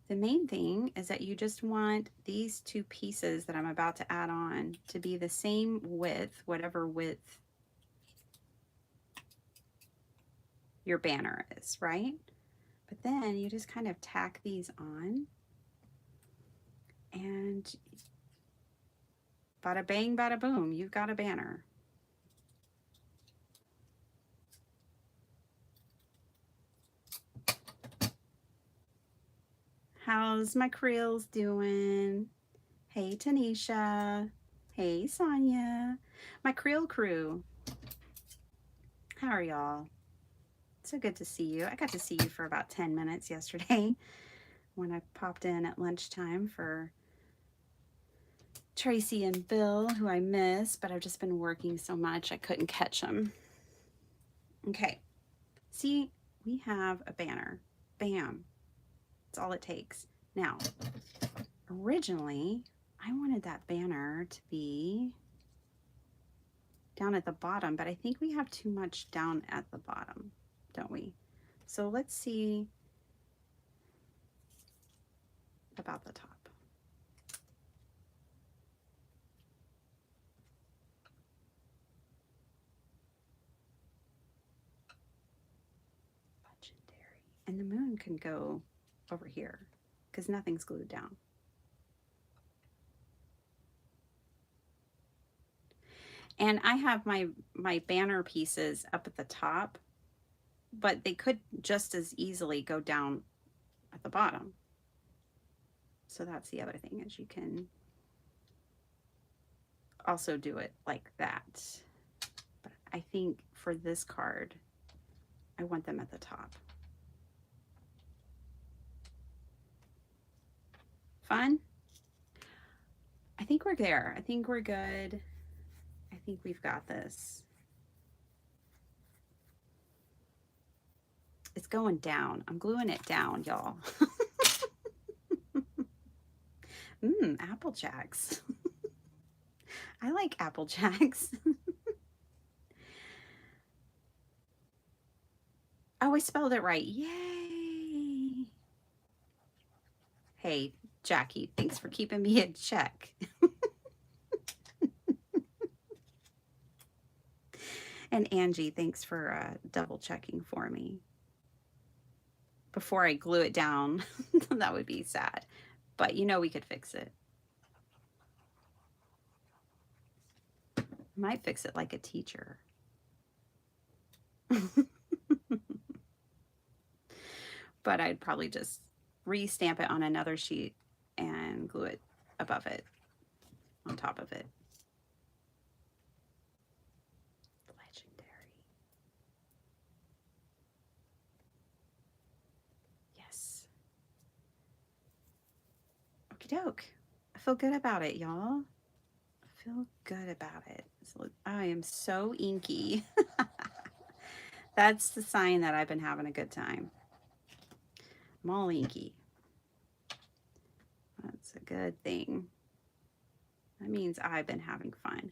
Speaker 1: The main thing is that you just want these two pieces that I'm about to add on to be the same width, whatever width your banner is, right? But then you just kind of tack these on and bada bang, bada boom, you've got a banner. How's my creels doing? Hey, Tanisha. Hey, Sonia. My creel crew. How are y'all? So good to see you. I got to see you for about 10 minutes yesterday when I popped in at lunchtime for Tracy and Bill, who I miss, but I've just been working so much I couldn't catch them. Okay. See, we have a banner. Bam. That's all it takes. Now, originally, I wanted that banner to be down at the bottom, but I think we have too much down at the bottom, don't we? So let's see about the top. Legendary. And the moon can go over here because nothing's glued down. And I have my banner pieces up at the top, but they could just as easily go down at the bottom. So that's the other thing, is you can also do it like that. But I think for this card, I want them at the top. Fun? I think we're there. I think we're good. I think we've got this. going down. I'm gluing it down, y'all. Apple Jacks. I like Apple Jacks. Oh, I spelled it right. Yay. Hey, Jackie, thanks for keeping me in check. And Angie, thanks for double checking for me. Before I glue it down, that would be sad. But you know we could fix it. Might fix it like a teacher. But I'd probably just re-stamp it on another sheet and glue it above it, on top of it. Legendary. Yes. Okie doke. I feel good about it, y'all. I feel good about it. So I am so inky. That's the sign that I've been having a good time. I'm all inky. That's a good thing. That means I've been having fun.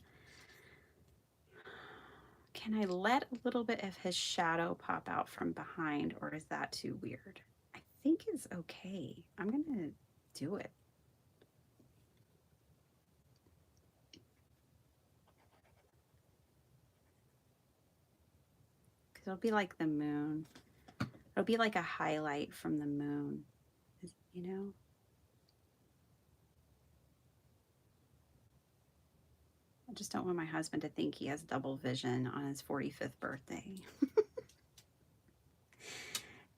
Speaker 1: Can I let a little bit of his shadow pop out from behind, or is that too weird? I think it's okay. I'm gonna do it. Because it'll be like the moon. It'll be like a highlight from the moon, you know? I just don't want my husband to think he has double vision on his 45th birthday.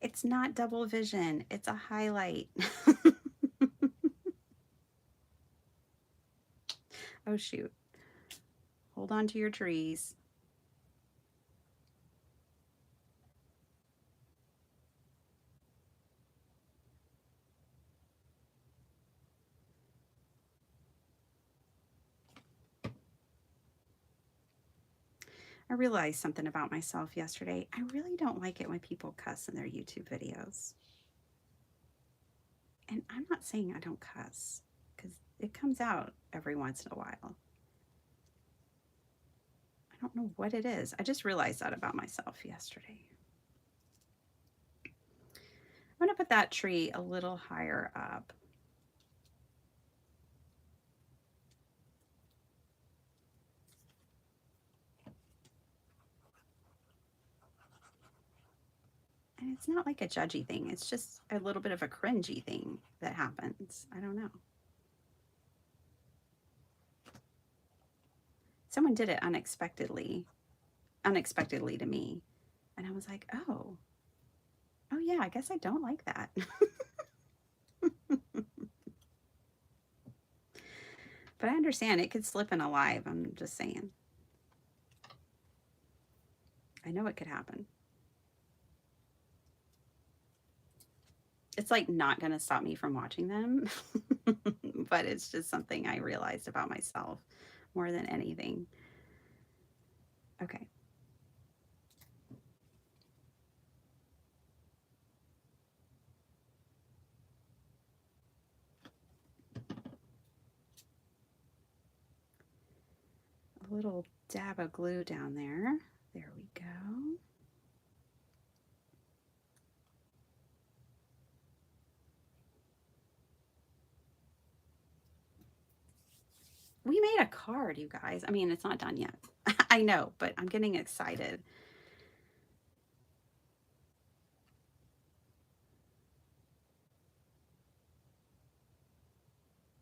Speaker 1: It's not double vision, it's a highlight. Oh shoot. Hold on to your trees. I realized something about myself yesterday. I really don't like it when people cuss in their YouTube videos. And I'm not saying I don't cuss, because it comes out every once in a while. I don't know what it is. I just realized that about myself yesterday. I'm going to put that tree a little higher up. And it's not like a judgy thing. It's just a little bit of a cringy thing that happens. I don't know. Someone did it unexpectedly to me. And I was like, oh yeah, I guess I don't like that. But I understand it could slip in a live. I'm just saying. I know it could happen. It's like not going to stop me from watching them, but it's just something I realized about myself more than anything. Okay. A little dab of glue down there. There we go. We made a card, you guys. I mean, it's not done yet. I know, but I'm getting excited.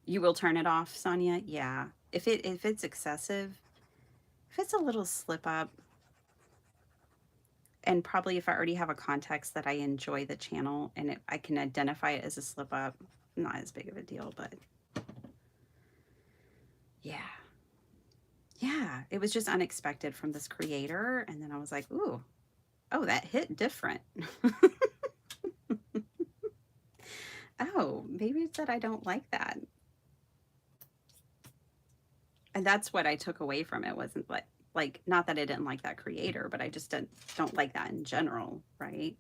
Speaker 1: You will turn it off, Sonia? Yeah. If it's excessive, if it's a little slip up, and probably if I already have a context that I enjoy the channel and I can identify it as a slip up, not as big of a deal, but yeah. Yeah, it was just unexpected from this creator. And then I was like, ooh, oh, that hit different. Oh, maybe it's that I don't like that. And that's what I took away from it. Wasn't like not that I didn't like that creator, but I just don't like that in general, right?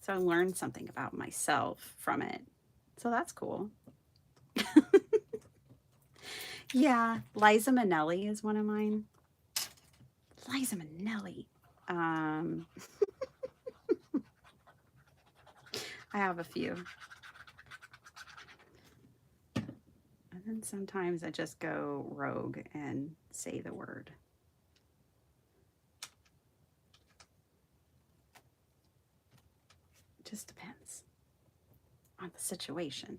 Speaker 1: So I learned something about myself from it. So that's cool. Yeah, Liza Minnelli is one of mine. Liza Minnelli. Um, I have a few. And then sometimes I just go rogue and say the word. It just depends on the situation.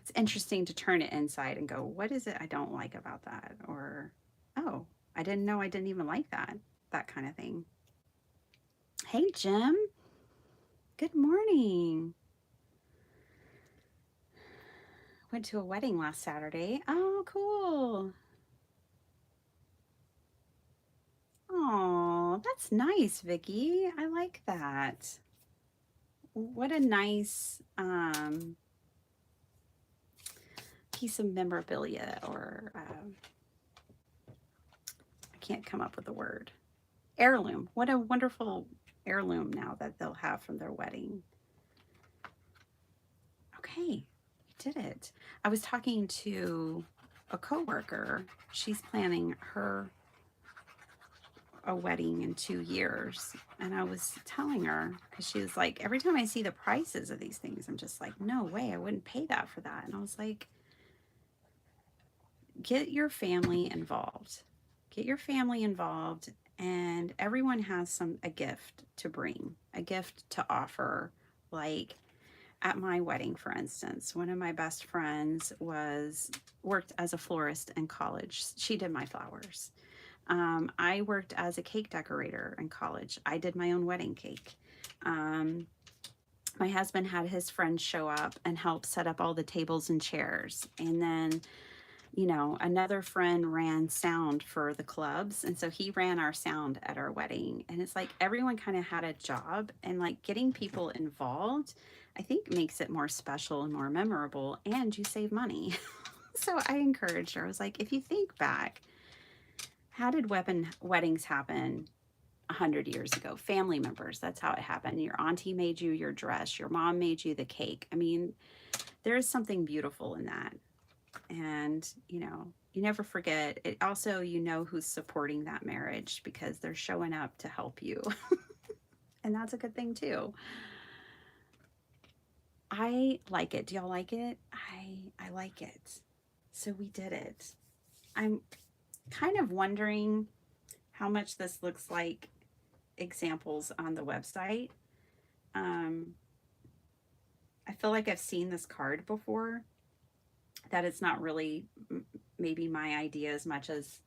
Speaker 1: It's interesting to turn it inside and go, what is it I don't like about that? Or, oh, I didn't know I didn't even like that. That kind of thing. Hey, Jim. Good morning. Went to a wedding last Saturday. Oh, cool. Oh, that's nice, Vicky. I like that. What a nice piece of memorabilia, or I can't come up with a word. Heirloom. What a wonderful heirloom now that they'll have from their wedding. Okay, we did it. I was talking to a coworker. She's planning a wedding in 2 years, and I was telling her, because she was like, every time I see the prices of these things, I'm just like, no way, I wouldn't pay that for that. And I was like, get your family involved. Get your family involved, and everyone has a gift to bring, a gift to offer. Like at my wedding, for instance, one of my best friends worked as a florist in college. She did my flowers. I worked as a cake decorator in college. I did my own wedding cake. My husband had his friends show up and help set up all the tables and chairs. And then, another friend ran sound for the clubs. And so he ran our sound at our wedding. And it's like everyone kind of had a job, and like getting people involved, I think makes it more special and more memorable, and you save money. So I encouraged her. I was like, if you think back, how did weddings happen 100 years ago? Family members, that's how it happened. Your auntie made you your dress, your mom made you the cake. I mean, there is something beautiful in that. And, you never forget it. Also, who's supporting that marriage because they're showing up to help you. And that's a good thing too. I like it. Do y'all like it? I like it. So we did it. I'm kind of wondering how much this looks like examples on the website. Um, I feel like I've seen this card before, that it's not really maybe my idea as much as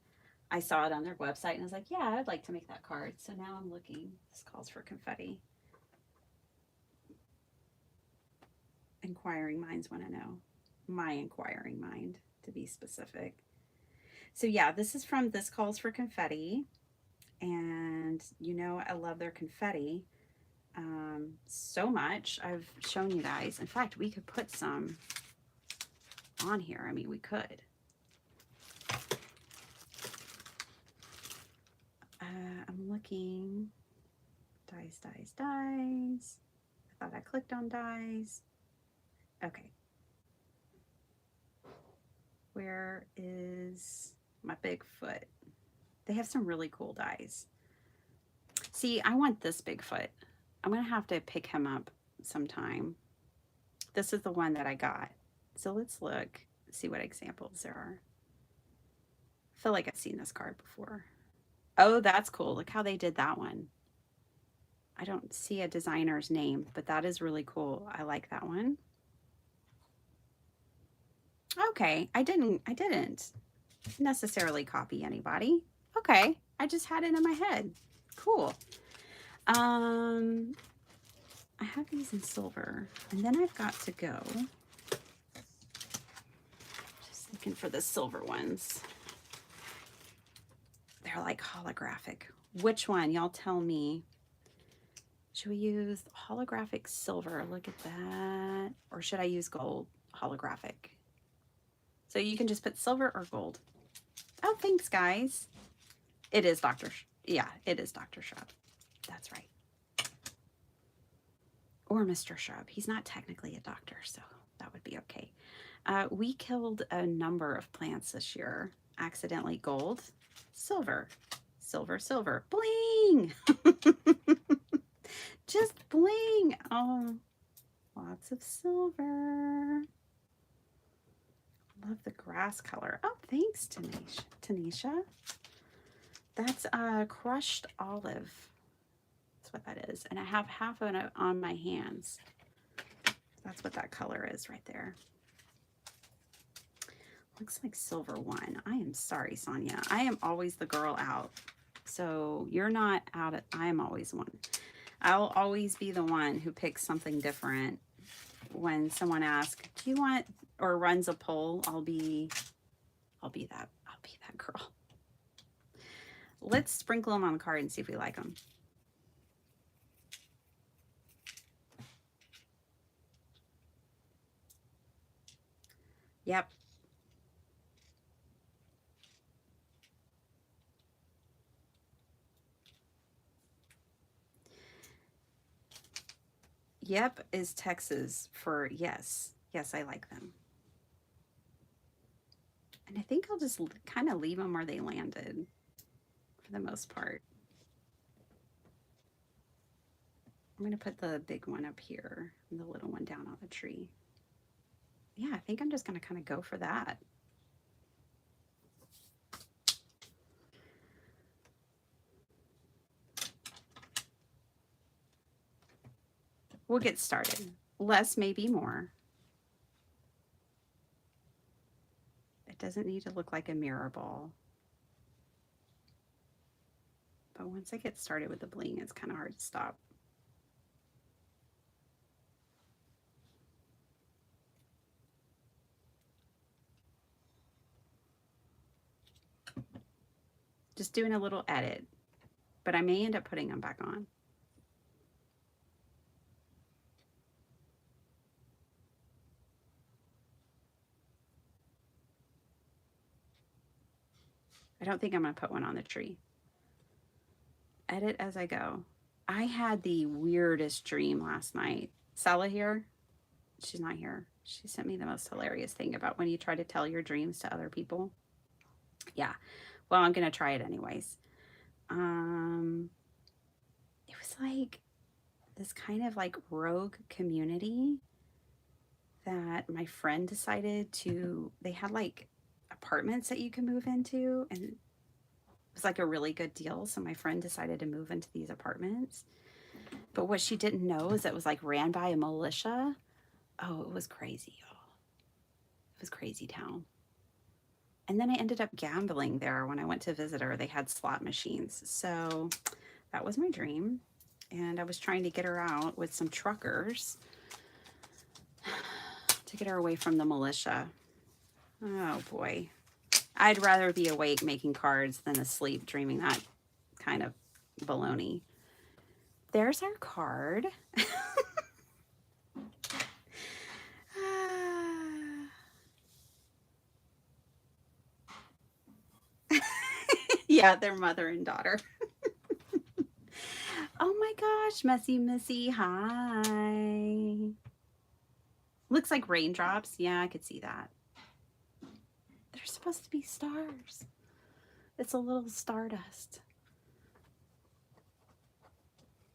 Speaker 1: I saw it on their website and I was like, yeah, I'd like to make that card. So now I'm looking. This calls for confetti. Inquiring minds want to know. My inquiring mind, to be specific. So yeah, this is from This Calls for Confetti. And I love their confetti so much. I've shown you guys. In fact, we could put some on here. I mean, we could. I'm looking. Dies, dies, dies. I thought I clicked on dies. Okay. Where is my Bigfoot? They have some really cool dies. See, I want this Bigfoot. I'm going to have to pick him up sometime. This is the one that I got. So let's look, see what examples there are. I feel like I've seen this card before. Oh, that's cool. Look how they did that one. I don't see a designer's name, but that is really cool. I like that one. Okay, I didn't necessarily copy anybody. Okay, I just had it in my head. Cool. I have these in silver, and then I've got to go. Just looking for the silver ones. They're like holographic. Which one? Y'all tell me. Should we use holographic silver? Look at that. Or should I use gold holographic? So you can just put silver or gold. Oh, thanks, guys. It is yeah, it is Dr. Shrub. That's right. Or Mr. Shrub. He's not technically a doctor, so that would be okay. We killed a number of plants this year. Accidentally gold, silver, silver, silver, bling! Just bling! Oh, lots of silver. Love the grass color. Oh, thanks, Tanisha. That's crushed olive. That's what that is. And I have half of it on my hands. That's what that color is right there. Looks like silver one. I am sorry, Sonia. I am always the girl out. So you're not out. I am always one. I'll always be the one who picks something different. When someone asks, do you want, or runs a poll, I'll be that girl. Let's sprinkle them on the card and see if we like them. Yep. Yep is Texas for yes. Yes, I like them. And I think I'll just kind of leave them where they landed for the most part. I'm going to put the big one up here and the little one down on the tree. Yeah, I think I'm just going to kind of go for that. We'll get started. Less may be more. It doesn't need to look like a mirror ball. But once I get started with the bling, it's kind of hard to stop. Just doing a little edit, but I may end up putting them back on. I don't think I'm going to put one on the tree. Edit as I go. I had the weirdest dream last night. Sala here? She's not here. She sent me the most hilarious thing about when you try to tell your dreams to other people. Yeah. Well, I'm going to try it anyways. It was like this kind of like rogue community that my friend decided to, they had like apartments that you can move into, and it was like a really good deal. So my friend decided to move into these apartments. But what she didn't know is it was like ran by a militia. Oh, it was crazy, y'all. It was crazy town. And then I ended up gambling there when I went to visit her. They had slot machines. So that was my dream. And I was trying to get her out with some truckers to get her away from the militia. Oh boy. I'd rather be awake making cards than asleep dreaming that kind of baloney. There's our card. Yeah, they're mother and daughter. Oh my gosh, Messy Missy, hi. Looks like raindrops. Yeah, I could see that. They're supposed to be stars. It's a little stardust.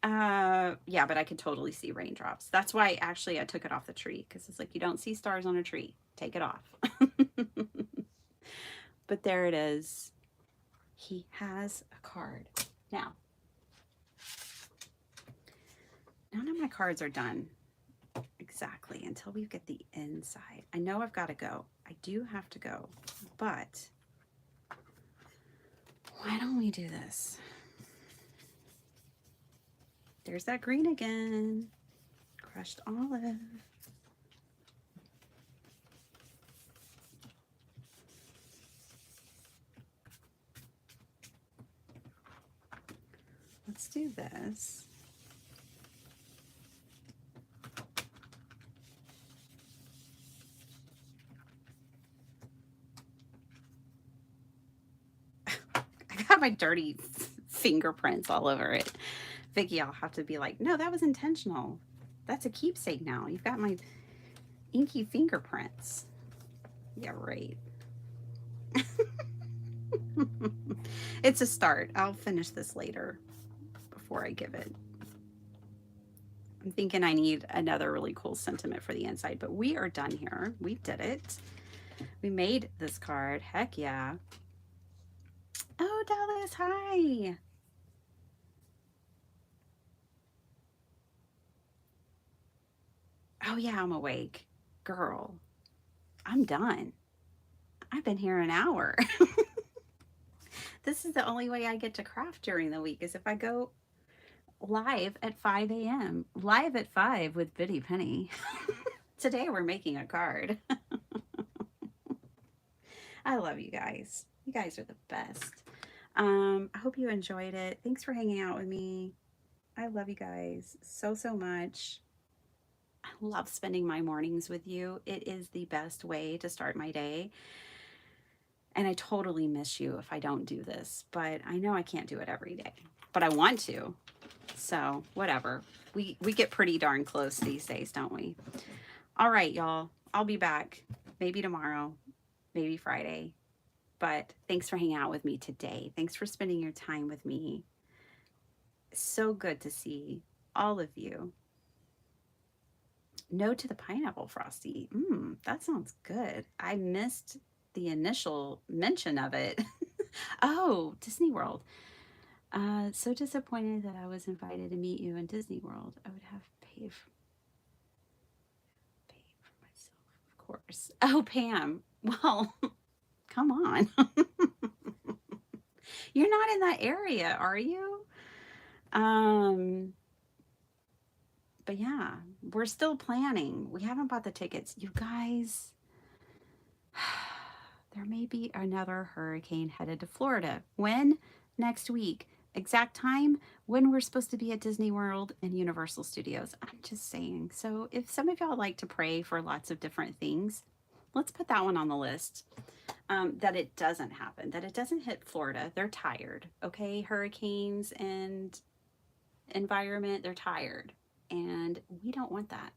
Speaker 1: Yeah, but I could totally see raindrops. That's why actually I took it off the tree, because it's like you don't see stars on a tree. Take it off. But there it is. He has a card. Now, none of my cards are done exactly until we get the inside. I know I've got to go. I do have to go, but why don't we do this? There's that green again. Crushed olive. Let's do this. I got my dirty fingerprints all over it. Vicky, I'll have to be like, no, that was intentional. That's a keepsake now. You've got my inky fingerprints. Yeah, right. It's a start. I'll finish this later before I give it. I'm thinking I need another really cool sentiment for the inside, but we are done here. We did it. We made this card. Heck yeah. Oh, Dallas, hi. Oh, yeah, I'm awake. Girl, I'm done. I've been here an hour. This is the only way I get to craft during the week is if I go live at 5 a.m. Live at 5 with Biddy Penny. Today we're making a card. I love you guys. You guys are the best. I hope you enjoyed it. Thanks for hanging out with me. I love you guys so, so much. I love spending my mornings with you. It is the best way to start my day. And I totally miss you if I don't do this, but I know I can't do it every day, but I want to. So whatever. We get pretty darn close these days, don't we? All right, y'all. I'll be back maybe tomorrow, maybe Friday. But thanks for hanging out with me today. Thanks for spending your time with me. So good to see all of you. No to the pineapple frosty. That sounds good. I missed the initial mention of it. Oh, Disney World. So disappointed that I was invited to meet you in Disney World. I would have paid for myself, of course. Oh, Pam. Well, come on. You're not in that area, are you? But yeah, we're still planning. We haven't bought the tickets. You guys, there may be another hurricane headed to Florida. When? Next week. Exact time when we're supposed to be at Disney World and Universal Studios. I'm just saying. So if some of y'all like to pray for lots of different things, let's put that one on the list. That it doesn't happen, that it doesn't hit Florida. They're tired. Okay, hurricanes and environment, they're tired. And we don't want that.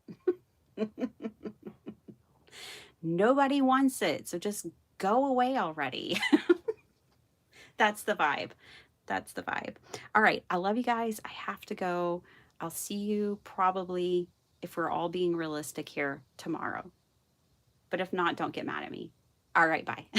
Speaker 1: Nobody wants it. So just go away already. That's the vibe. That's the vibe. All right. I love you guys. I have to go. I'll see you probably, if we're all being realistic here, tomorrow. But if not, don't get mad at me. All right. Bye.